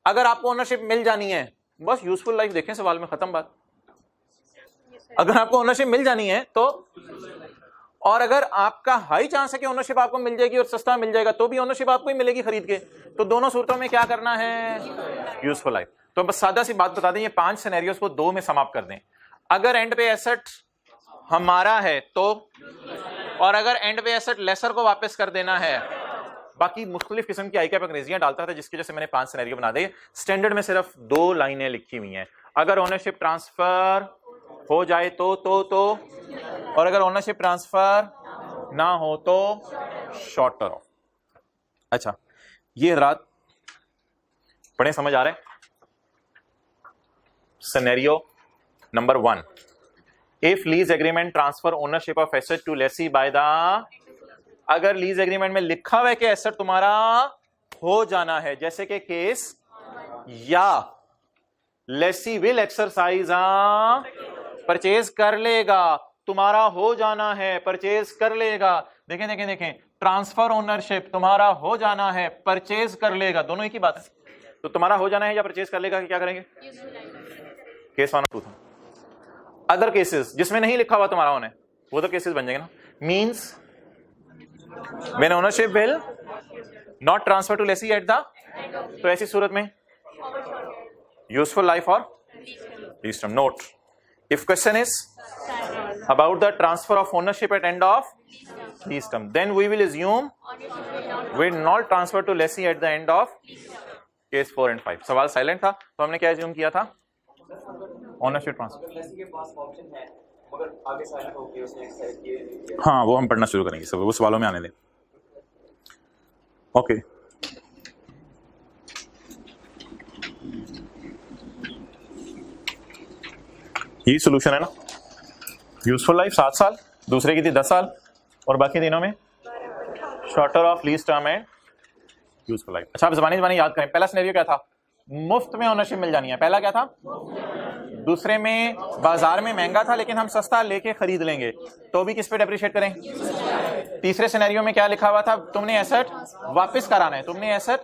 अगर आपको ओनरशिप मिल जानी है, बस यूजफुल लाइफ देखें सवाल में, खत्म बात। अगर आपको ओनरशिप मिल जानी है तो, और अगर आपका हाई चांस है कि ओनरशिप आपको मिल जाएगी और सस्ता मिल जाएगा तो भी ओनरशिप आपको ही मिलेगी खरीद के, तो दोनों सूरतों में क्या करना है? Useful life. तो बस सादा सी बात बता दें, ये 5 सिनेरियोस को 2 में समाप्त कर दें। अगर एंड पे एसेट हमारा है तो, और अगर एंड पे एसेट लेसर को वापस कर देना है। बाकी मुख्तलिफ किस्म की आईकैप अंग्रेजियां डालता था जिसकी वजह से मैंने 5 सिनेरियो बना दिए। स्टैंडर्ड में सिर्फ 2 लाइनें लिखी हुई हैं। अगर ओनरशिप ट्रांसफर हो जाए तो और अगर ओनरशिप ट्रांसफर ना हो तो शॉर्टर ऑफ। अच्छा, ये हजरात पढ़े, समझ आ रहे हैं? Scenario number 1, if lease agreement transfer ownership of asset to lessee by the, अगर लीज एग्रीमेंट में लिखा हुआ है कि एसेट तुम्हारा हो जाना है, जैसे कि केस, या लेसी विल एक्सरसाइज, परचेज कर लेगा, तुम्हारा हो जाना है, परचेज कर लेगा। देखें देखें देखें, ट्रांसफर ओनरशिप तुम्हारा हो जाना है, परचेज कर लेगा, दोनों एक ही बात है। तो तुम्हारा हो जाना है या परचेज कर लेगा, क्या करेंगे? केस 1 और 2 था। अदर केसेस जिसमें नहीं लिखा हुआ तुम्हारा होना है, वो तो केसेस बन जाएंगे ना। Means when ownership will not transfer to lessee at the, तो ऐसी सूरत में यूजफुल लाइफ और lease term. Note, if question is about the transfer of ownership at end of lease term, then we will assume will not transfer to lessee at the end of case 4 and 5। सवाल silent था तो हमने क्या assume किया था? Ownership transfer. Lesi के पास option है मगर आगे साइलेंट हो गया, उसने एक्सेप्ट किया। हाँ, वो हम पढ़ना शुरू करेंगे, सब वो सवालों में आने दें। ओके, यही सोल्यूशन है ना। यूजफुल लाइफ 7 साल, दूसरे की थी 10 साल, और बाकी दिनों में shorter of lease term and useful life. अच्छा, आप ज़बानी याद करें, पहला सिनेरियो क्या था? मुफ्त में ओनरशिप मिल जानी है, पहला क्या था? दूसरे में बाजार में महंगा था लेकिन हम सस्ता लेके खरीद लेंगे, तो भी किस पे डेप्रिशिएट करें? तीसरे सिनेरियो में क्या लिखा हुआ था? तुमने एसेट वापस कराना है, तुमने एसेट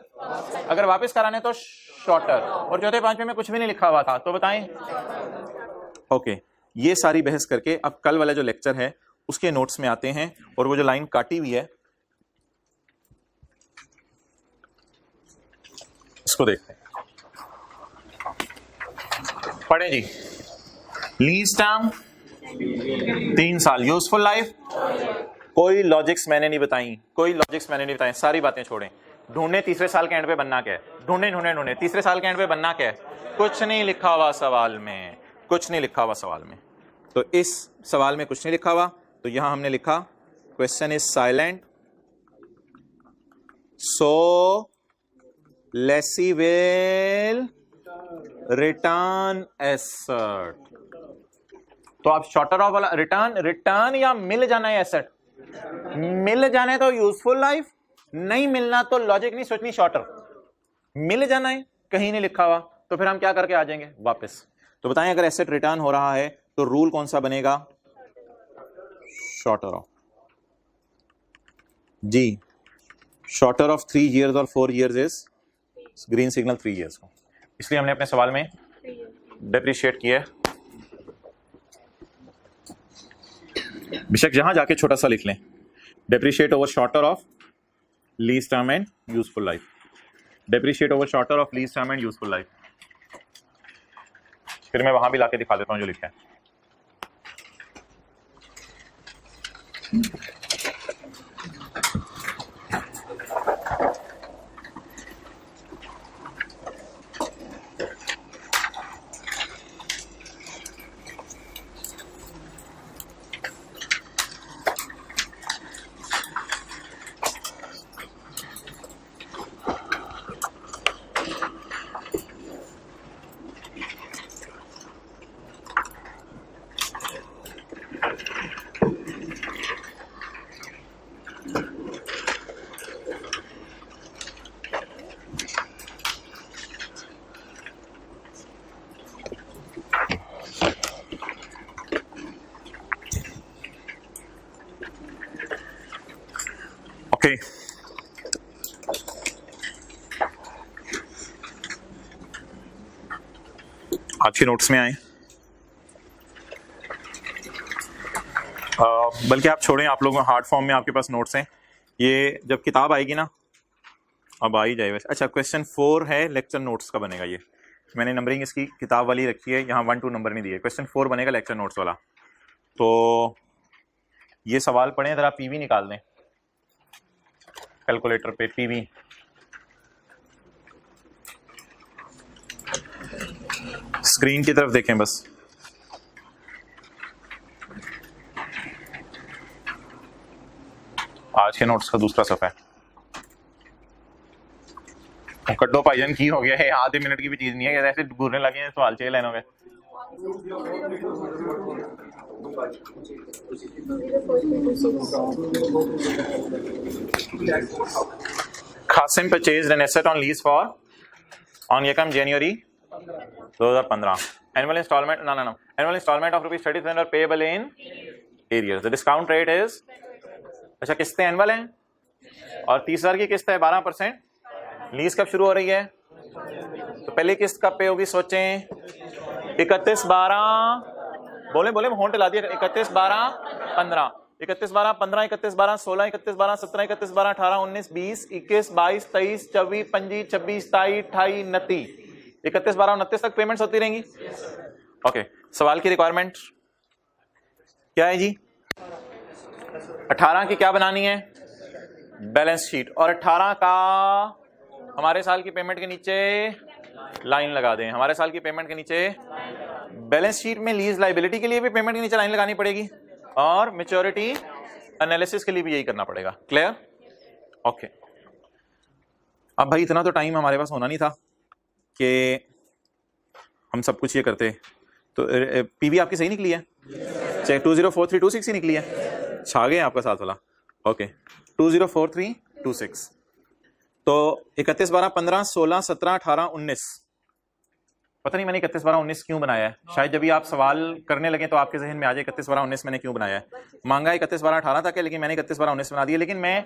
अगर वापस कराना है तो शॉर्टर, और चौथे 5वें में कुछ भी नहीं लिखा हुआ था, तो बताएं। ओके, ये सारी बहस करके अब कल वाला जो लेक्चर है उसके नोट्स में आते हैं, और वो जो लाइन काटी हुई है इसको देखते हैं। पढ़े जी। लीज टर्म 3 साल, यूजफुल लाइफ कोई लॉजिक्स मैंने नहीं बताई, सारी बातें छोड़ें। ढूंढने तीसरे साल के एंड पे बनना क्या है, ढूंढने तीसरे साल के एंड पे बनना क्या है? कुछ नहीं लिखा हुआ सवाल में, तो इस सवाल में कुछ नहीं लिखा हुआ, तो यहां हमने लिखा question is silent so lessee will return asset. तो आप शॉर्टर ऑफ वाला रिटर्न या मिल जाना है एसेट, मिल जाना है तो यूजफुल लाइफ, नहीं मिलना तो लॉजिक नहीं सोचनी शॉर्टर, मिल जाना है कहीं नहीं लिखा हुआ तो फिर हम क्या करके आ जाएंगे वापस। तो बताएं अगर एसेट रिटर्न हो रहा है तो रूल कौन सा बनेगा, शॉर्टर ऑफ जी, शॉर्टर ऑफ 3 years और 4 years is green signal 3 years को, इसलिए हमने अपने सवाल में डेप्रिशिएट किया। बेशक जहां जाके छोटा सा लिख लें, depreciate over shorter of lease term and useful life, depreciate over shorter of lease term and useful life. फिर मैं वहां भी लाके दिखा देता हूं जो लिखा है। ओके आज के नोट्स में आए, बल्कि आप छोड़ें, आप लोगों हार्ड फॉर्म में आपके पास नोट्स हैं, ये जब किताब आएगी ना, अब आ ही जाए वैसे। अच्छा क्वेश्चन 4 है, लेक्चर नोट्स का बनेगा ये, मैंने नंबरिंग इसकी किताब वाली रखी है, यहाँ 1 2 नंबर नहीं दिए, क्वेश्चन 4 बनेगा लेक्चर नोट्स वाला। तो ये सवाल पढ़ें, जरा पीवी निकाल दें कैलकुलेटर पे, पीवी स्क्रीन की तरफ देखें बस। आज के नोट्स का दूसरा सफा है। कड्डो भाईजान की हो गया है, आधे मिनट की भी चीज नहीं है, ऐसे घूरने लगे हैं सवाल चाहिए लेने हो गए। Qasim purchased an asset on lease for on Yakam January 2015. Annual installment annual installment of rupees 30,000 are payable in arrears. The discount rate is, अच्छा किस्तें एनुअल हैं और 30,000 की किस्त है 12%। लीज कब शुरू हो रही है, तो पहली किस्त कब पे होगी सोचें, 31/12 बोले होंट ला दिया, 31/12/15, 31/12/15, 31/12/16, 31/12/17, 31/12/18, 19, 20, 21, 22, 23, 24, 25, 26, 27, 28, 29, 31/12/29 तक पेमेंट्स होती रहेंगी। ओके, सवाल की रिक्वायरमेंट क्या है जी, 18 की क्या बनानी है, बैलेंस शीट, और 18 का हमारे साल की पेमेंट के नीचे लाइन लगा दें, हमारे साल की पेमेंट के नीचे बैलेंस शीट में लीज लाइबिलिटी के लिए भी पेमेंट के नीचे लाइन लगानी पड़ेगी और मैच्योरिटी एनालिसिस के लिए भी यही करना पड़ेगा। क्लियर? ओके। अब भाई इतना तो टाइम हमारे पास होना नहीं था कि हम सब कुछ ये करते, तो पीवी आपकी सही निकली है, चाहे 204326 ही निकली है, छा गए आपका साथ वाला। ओके, 204326, तो 31/12/15, 16, 17, 18, 19, पता नहीं मैंने 31/12/19 क्यों बनाया है, शायद जब भी आप सवाल करने लगे तो आपके जहन में आ जाए 31/12/19 मैंने क्यों बनाया है। मांगा 31/12/18 तक है, लेकिन मैंने 31/12/19 बना दिया, लेकिन मैं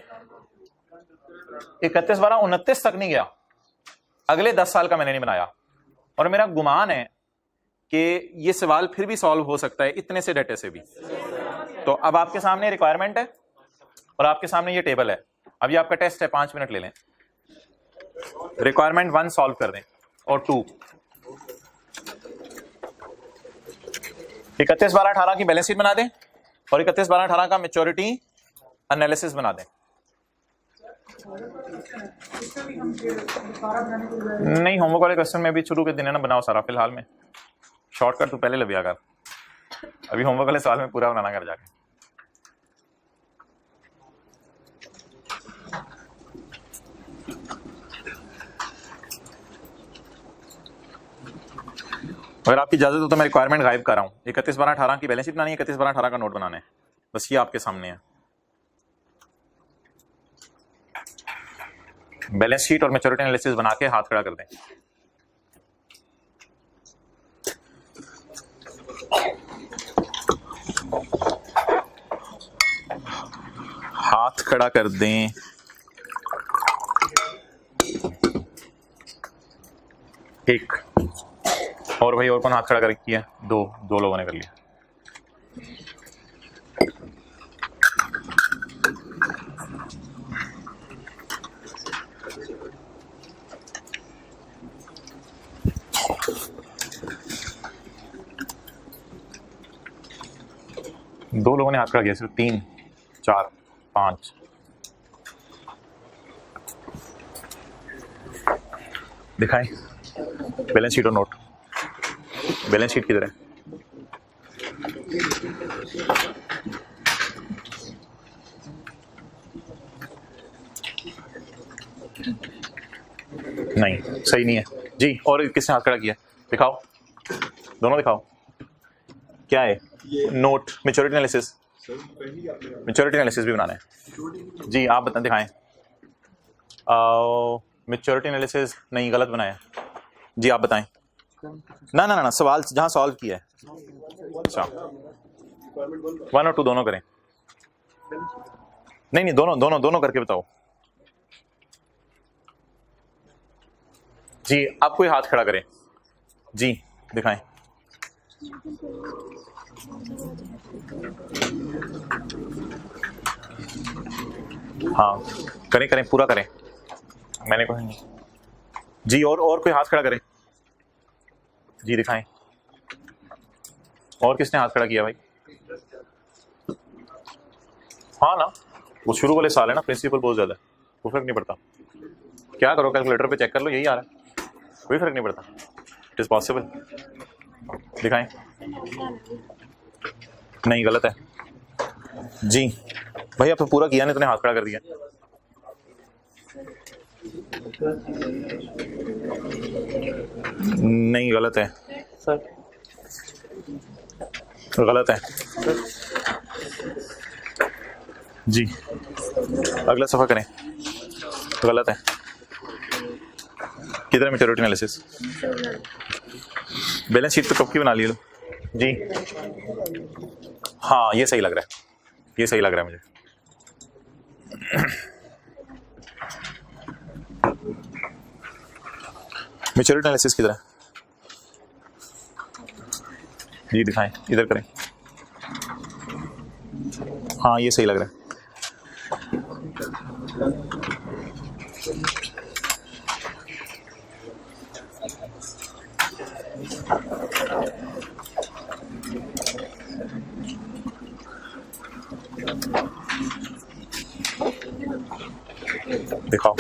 31/12/29 तक नहीं गया, अगले 10 साल का मैंने नहीं बनाया, और मेरा गुमान है कि ये सवाल फिर भी सॉल्व हो सकता है इतने से डेटे से भी। तो अब आपके सामने रिक्वायरमेंट है और आपके सामने ये टेबल है, अभी आपका टेस्ट है, 5 मिनट ले लें, रिक्वायरमेंट 1 सॉल्व कर दें और 2, 31/12/18 की बैलेंस शीट बना दें और 31/12/18 का मैच्योरिटी एनालिसिस बना दें। नहीं, होमवर्क वाले क्वेश्चन में भी शुरू के दिन है ना, बनाओ सारा, फिलहाल में शॉर्टकट तो पहले लबिया कर, अभी होमवर्क वाले सवाल में पूरा बनाना कर जाके। अगर आपकी इजाजत हो तो मैं रिक्वायरमेंट गायब कर रहा हूँ। 31/12/18 की बैलेंस शीट बनानी है, 31/12/18 का नोट बनाना है, बस ये आपके सामने है। बैलेंस शीट और मैच्योरिटी एनालिसिस बना के हाथ खड़ा कर दें। हाथ खड़ा कर दें। एक और भाई, और कौन हाथ खड़ा कर किया? दो लोगों ने कर लिया। दो लोगों ने हाथ खड़ा किया, सिर्फ 3 4 5। दिखाएं बैलेंस शीट और नोट। बैलेंस शीट किधर है? नहीं, सही नहीं है जी। और किसने हाथ खड़ा किया? दिखाओ, दोनों दिखाओ। क्या है? Note, maturity analysis. Maturity analysis भी बनाना है जी, आप बताएं, दिखाएं। मैच्योरिटी एनालिसिस नहीं, गलत बनाया जी, आप बताएं। ना ना ना, सवाल जहां सॉल्व किया है। अच्छा, 1 और 2 दोनों करें। नहीं, दोनों करके बताओ जी। आप कोई हाथ खड़ा करें जी, दिखाएं। हाँ, करें पूरा करें। मैंने कहा नहीं जी। और कोई हाथ खड़ा करे जी, दिखाएं। और किसने हाथ खड़ा किया भाई? हाँ ना, वो शुरू वाले साल है ना, प्रिंसिपल बहुत ज्यादा है, कोई फर्क नहीं पड़ता। क्या करो, कैलकुलेटर पे चेक कर लो, यही आ रहा है, कोई फर्क नहीं पड़ता। It is possible. दिखाएं। नहीं, गलत है जी भाई, आप तो पूरा किया नहीं, तूने हाथ खड़ा कर दिया। नहीं, गलत है सर, गलत है जी। अगला सफा करें। गलत है। किधर है मैच्योरिटी एनालिसिस? बैलेंस शीट तो कब की बना ली जी। हाँ, ये सही लग रहा है, ये सही लग रहा है मुझे। मैच्योरिटी एनालिसिस किधर है जी, दिखाएं, इधर करें। हाँ, ये सही लग रहा है। दिखाओ।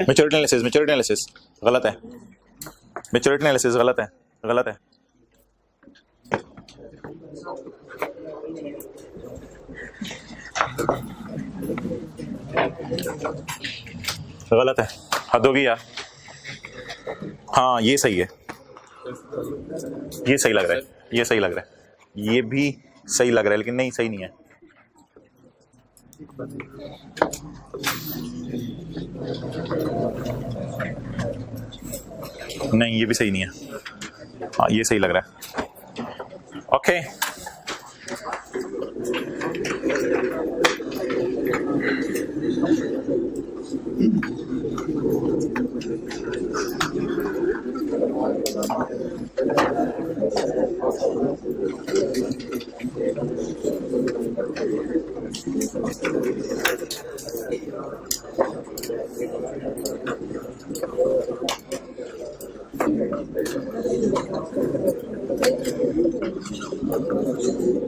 मैच्योरिटी एनालिसिस गलत है। मैच्योरिटी एनालिसिस गलत है, गलत है। गलत है, हद होगी यार। हाँ, ये सही है, ये सही लग रहा है, ये सही लग रहा है, ये भी सही लग रहा है, लेकिन नहीं, सही नहीं है। नहीं, ये भी सही नहीं है। हाँ, ये सही लग रहा है। ओके,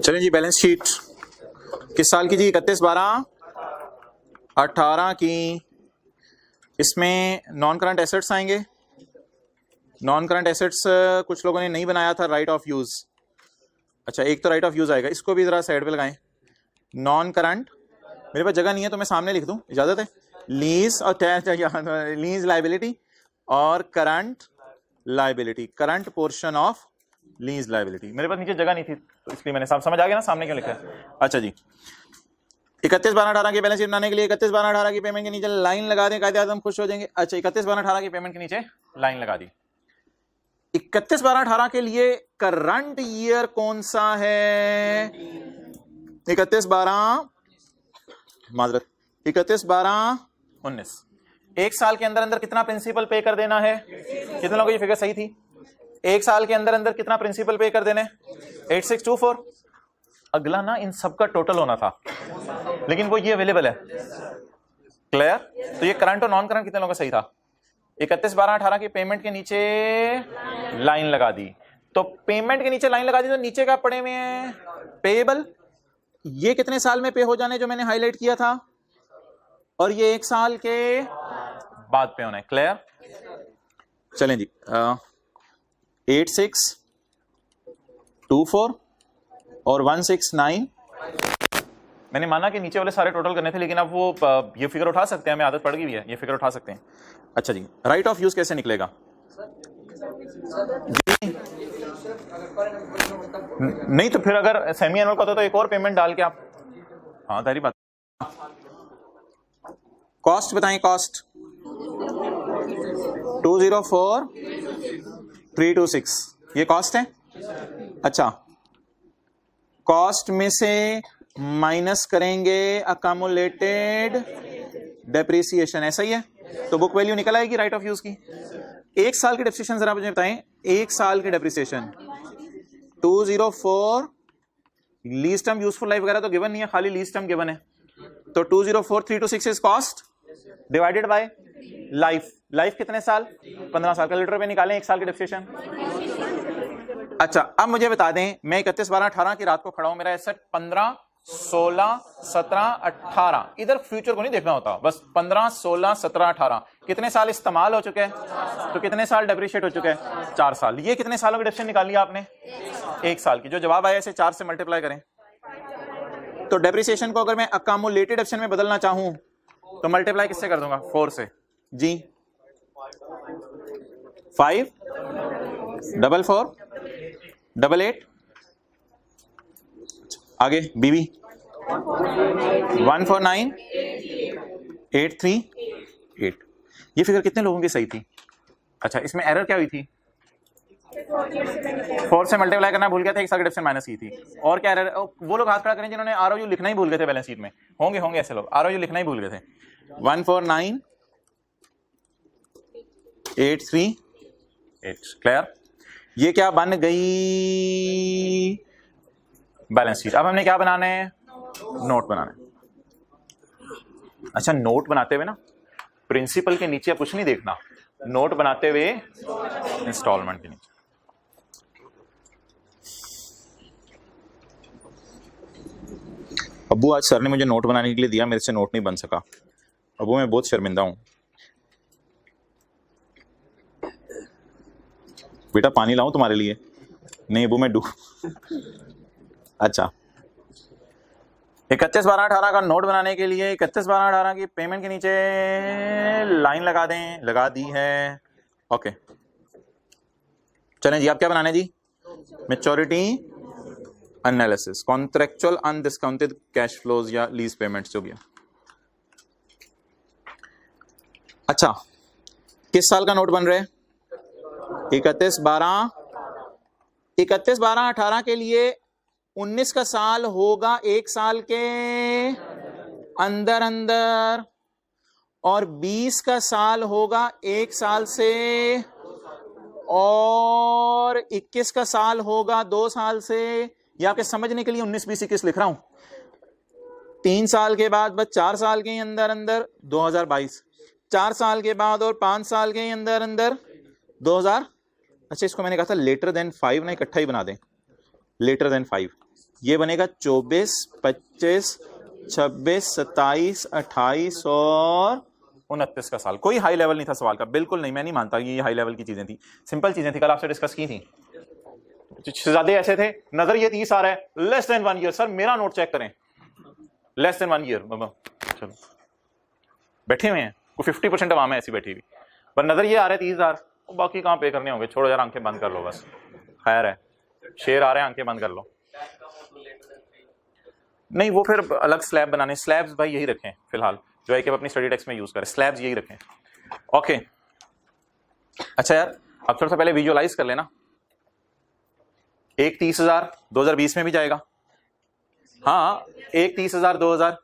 चलिए जी, बैलेंस शीट किस साल की जी? 31/12/18 की। इसमें नॉन करंट एसेट्स आएंगे। नॉन करंट एसेट्स कुछ लोगों ने नहीं बनाया था, राइट ऑफ यूज। अच्छा, एक तो राइट ऑफ यूज आएगा, इसको भी जरा साइड पे लगाएं। नॉन करंट, मेरे पास जगह नहीं है तो मैं सामने लिख दूं, इजाजत है? लीज और लीज लाइबिलिटी और current liability, current portion of lease liability. मेरे पास नीचे जगह नहीं थी तो इसलिए मैंने समझ आ गया ना सामने क्यों लिखा है। अच्छा जी, 31/12/18 की बैलेंस शीट बनाने के लिए 31/12/18 की पेमेंट के नीचे लाइन लगा दें, कायदे आज़म खुश हो जाएंगे। अच्छा, 31/12/18 की पेमेंट के नीचे लाइन लगा दी। 31/12/18 के लिए करंट ईयर कौन सा है? 31/12/19। एक साल के अंदर अंदर कितना प्रिंसिपल पे कर देना है? कितने लोगों को ये फिगर सही थी? एक साल के अंदर अंदर कितना प्रिंसिपल पे कर देने? 8624। अगला ना इन सब का टोटल होना था, लेकिन वो ये अवेलेबल है। क्लियर? तो ये करंट और नॉन करंट कितने लोगों का सही था? 31/12/18 की पेमेंट के नीचे लाइन लगा दी। तो पेमेंट के नीचे लाइन लगा दी तो नीचे क्या पड़े हुए हैं? पेएबल। ये कितने साल में पे हो जाने जो मैंने हाईलाइट किया था, और ये एक साल के बाद पे होना है। क्लियर? चलें जी, 8624 और 169। मैंने माना कि नीचे वाले सारे टोटल करने थे, लेकिन अब वो ये फिगर उठा सकते हैं, हमें आदत पड़ गई है, ये फिगर उठा सकते हैं। अच्छा जी, राइट ऑफ यूज कैसे निकलेगा? नहीं तो फिर अगर सेमी एनुअल का होता तो एक और पेमेंट डाल के आप, हाँ तारी बात। कॉस्ट बताएं, कॉस्ट 204326 ये कॉस्ट है। अच्छा, कॉस्ट में से माइनस करेंगे अकामुलेटेड डेप्रिसिएशन, ऐसा ही है। तो बुक वैल्यू निकल आएगी राइट ऑफ यूज की। एक साल की डेप्रिसिएशन जरा मुझे बताएं, एक साल की depreciation 204, lease term useful life वगैरह तो गिवन नहीं है, खाली लीज टर्म गिवन है। तो 204326 is cost divided by life. Life कितने साल? 15 साल। कैलकुलेटर पे निकालें एक साल की डेप्रिसिएशन। अच्छा, अब मुझे बता दें, मैं 31/12/18 की रात को खड़ा हूं, मेरा एसेट 15, 16, 17, 18, इधर फ्यूचर को नहीं देखना होता, बस 15, 16, 17, 18 कितने साल इस्तेमाल हो चुके हैं, तो कितने साल डेप्रिशिएट हो चुके हैं? 4 साल। ये कितने सालों की डेप्रिसिएशन निकाल लिया आपने? 1 साल की। जो जवाब आया इसे 4 से मल्टीप्लाई करें। तो डेप्रिसिएशन को अगर मैं अकामुलेटेड डेप्रिसिएशन में बदलना चाहूं तो मल्टीप्लाई किससे कर दूंगा? 4 से। जी 5 4 4 8 8। आगे बीबी 14983 8। ये फिगर कितने लोगों की सही थी? अच्छा, इसमें एरर क्या हुई थी? 4 से मल्टीप्लाई करना भूल गया था, एक साल की डेप्रिसिएशन माइनस की थी। और क्या एरर? वो लोग हाथ खड़ा करें जिन्होंने आरओयू लिखना ही भूल गए थे बैलेंस शीट में। होंगे ऐसे लोग, आरओयू लिखना ही भूल गए थे। 14983 क्लियर? ये क्या बन गई? Balance sheet. अब हमने क्या बनाना है? नोट बनाना है। अच्छा, नोट बनाते हुए ना प्रिंसिपल के नीचे कुछ नहीं देखना, नोट बनाते हुए इंस्टॉलमेंट के नीचे। अब्बू, आज सर ने मुझे नोट बनाने के लिए दिया, मेरे से नोट नहीं बन सका। अब्बू मैं बहुत शर्मिंदा हूं। बेटा पानी लाऊं तुम्हारे लिए? नहीं अब्बू मैं अच्छा, 31/12/18 का नोट बनाने के लिए 31/12/18 की पेमेंट के नीचे लाइन लगा दें, लगा दी है। ओके, चलें जी, आप क्या बनाने जी? Maturity analysis, contractual undiscounted cash flows या लीज पेमेंट्स जो गया। अच्छा, किस साल का नोट बन रहे? 31/12/18 के लिए 19 का साल होगा एक साल के अंदर अंदर, और 20 का साल होगा एक साल से, और 21 का साल होगा 2 साल से। या आपके समझने के लिए 19, 20, 21 लिख रहा हूं। 3 साल के बाद बस 4 साल के अंदर अंदर 2022, 4 साल के बाद और 5 साल के अंदर अंदर 2000। अच्छा, इसको मैंने कहा था लेटर देन 5 ना, इकट्ठा ही बना दें, लेटर देन 5। ये बनेगा 24, 25, 26, 27, 28 और 29 का साल। कोई हाई लेवल नहीं था सवाल का, बिल्कुल नहीं। मैं नहीं मानता कि ये हाई लेवल की चीजें थी, सिंपल चीजें थी, कल आपसे डिस्कस की थी। शहजादे ऐसे थे, नजर ये 30 आ रहा है, लेस देन 1 ईयर। सर मेरा नोट चेक करें, लेस देन 1 ईयर। बाबा चलो बैठे हुए हैं, कोई 50% अवाम है ऐसी बैठी हुई, पर नजर ये आ रहा है 30,000, बाकी कहाँ पे करने होंगे, छोड़ो यार, आंखें बंद कर लो बस, खैर है। शेर आ रहे हैं, आंखें बंद कर लो। नहीं वो फिर अलग स्लैब बनाने, स्लैब्स भाई यही रखें फिलहाल, जो है कि अपनी स्टडी टेक्स्ट में यूज करें, स्लैब्स यही रखें। ओके अच्छा यार, अब थोड़ा सा पहले विजुअलाइज कर लेना। एक 30,000 2020 में भी जाएगा, हाँ एक 30,000 2000,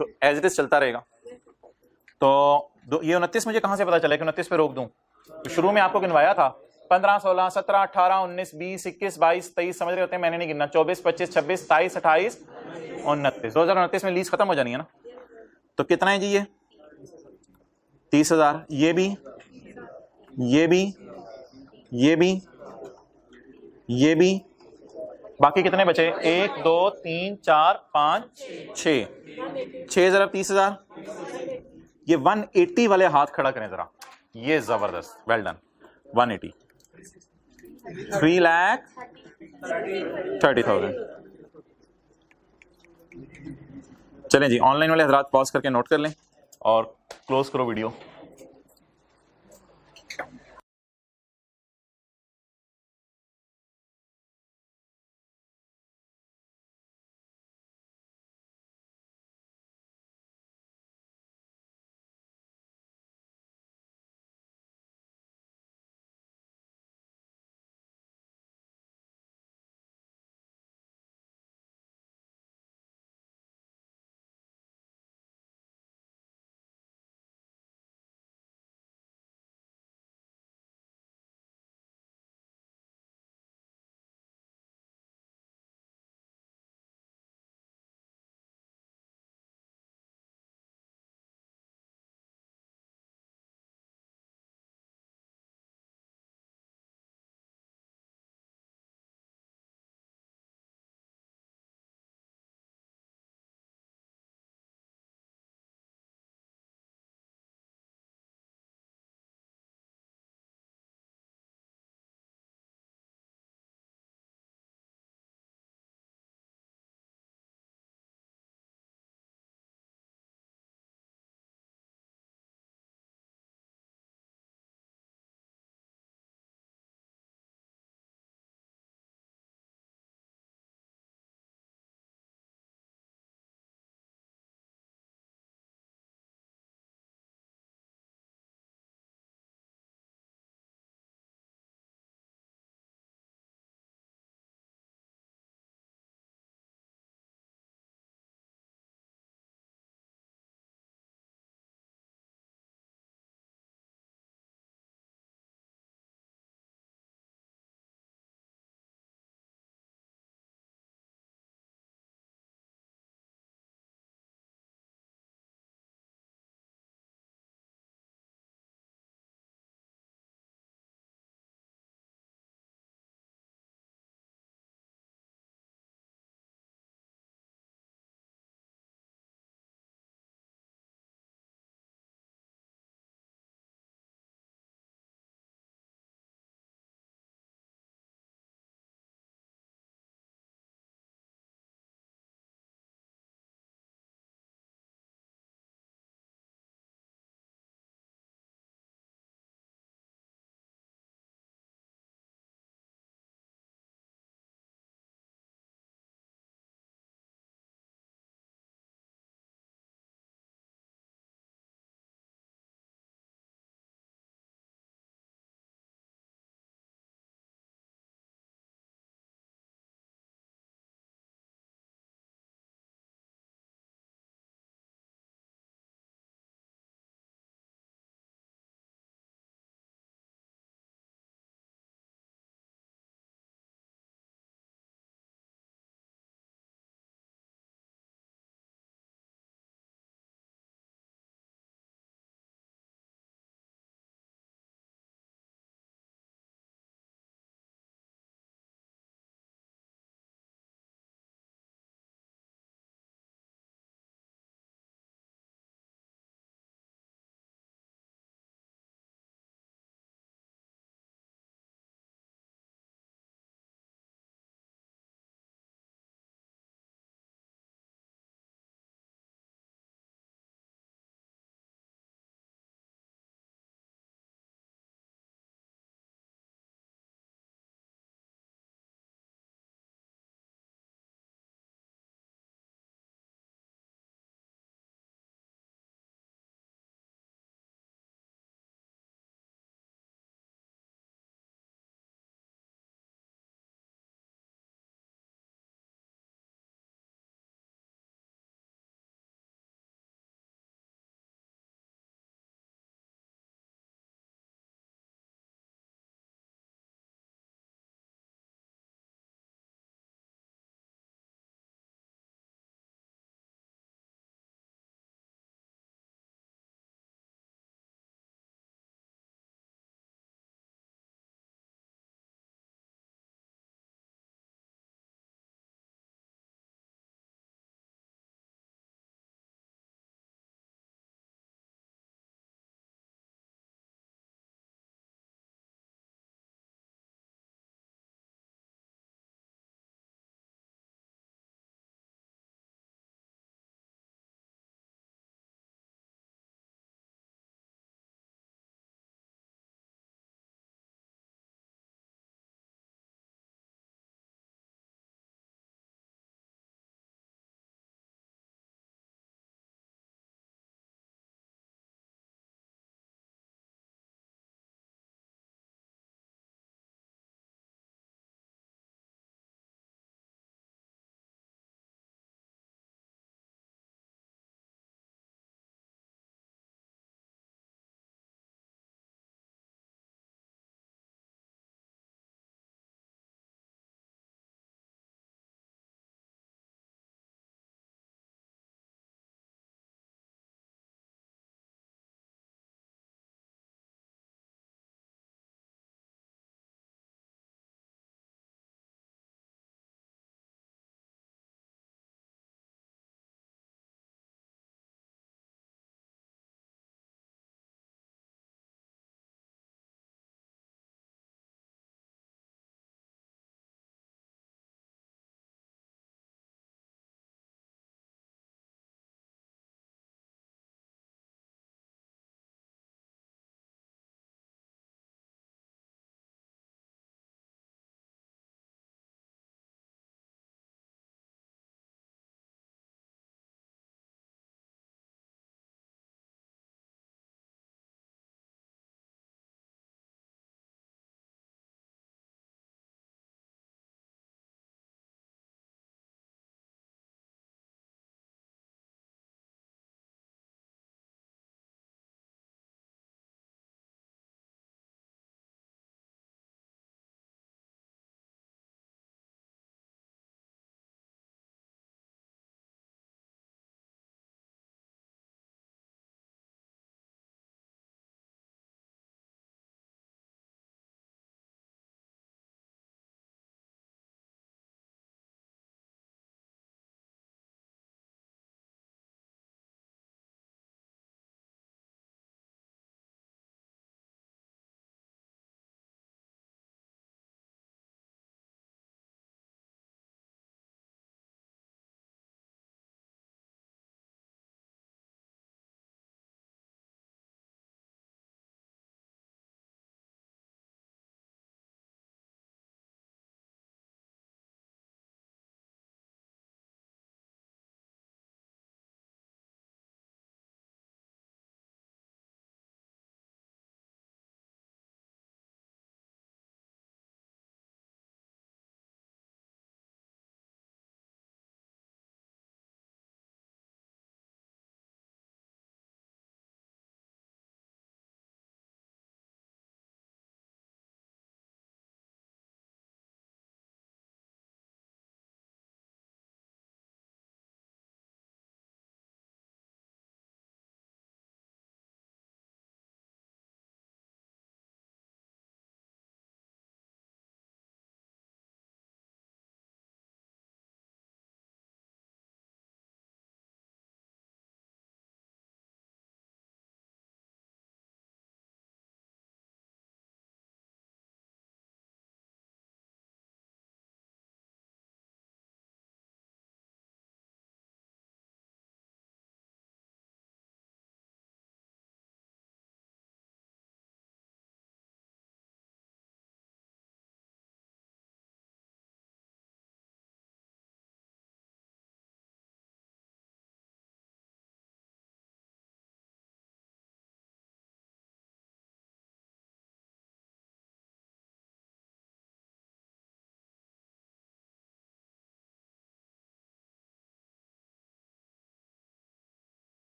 तो एज इट इज चलता रहेगा। तो ये 29 मुझे कहां से पता चला कि 29 पे रोक दूं? तो शुरू में आपको गिनवाया था 15 16 17 18 19 20 21 22 23, समझ रहे होते हैं, मैंने नहीं गिनना, 24 25 26 27 28 29, 2029 में लीज खत्म हो जानी है ना। तो कितना है जी ये 30,000, ये भी ये भी ये भी ये भी, बाकी कितने बचे? 1 2 3 4 5 6, 6 जरा 30,000, ये 180 वाले हाथ खड़ा करें जरा, ये जबरदस्त, वेल डन। 180, 3,30,000। चलें जी, ऑनलाइन वाले हजरात पॉज करके नोट कर लें और क्लोज करो वीडियो।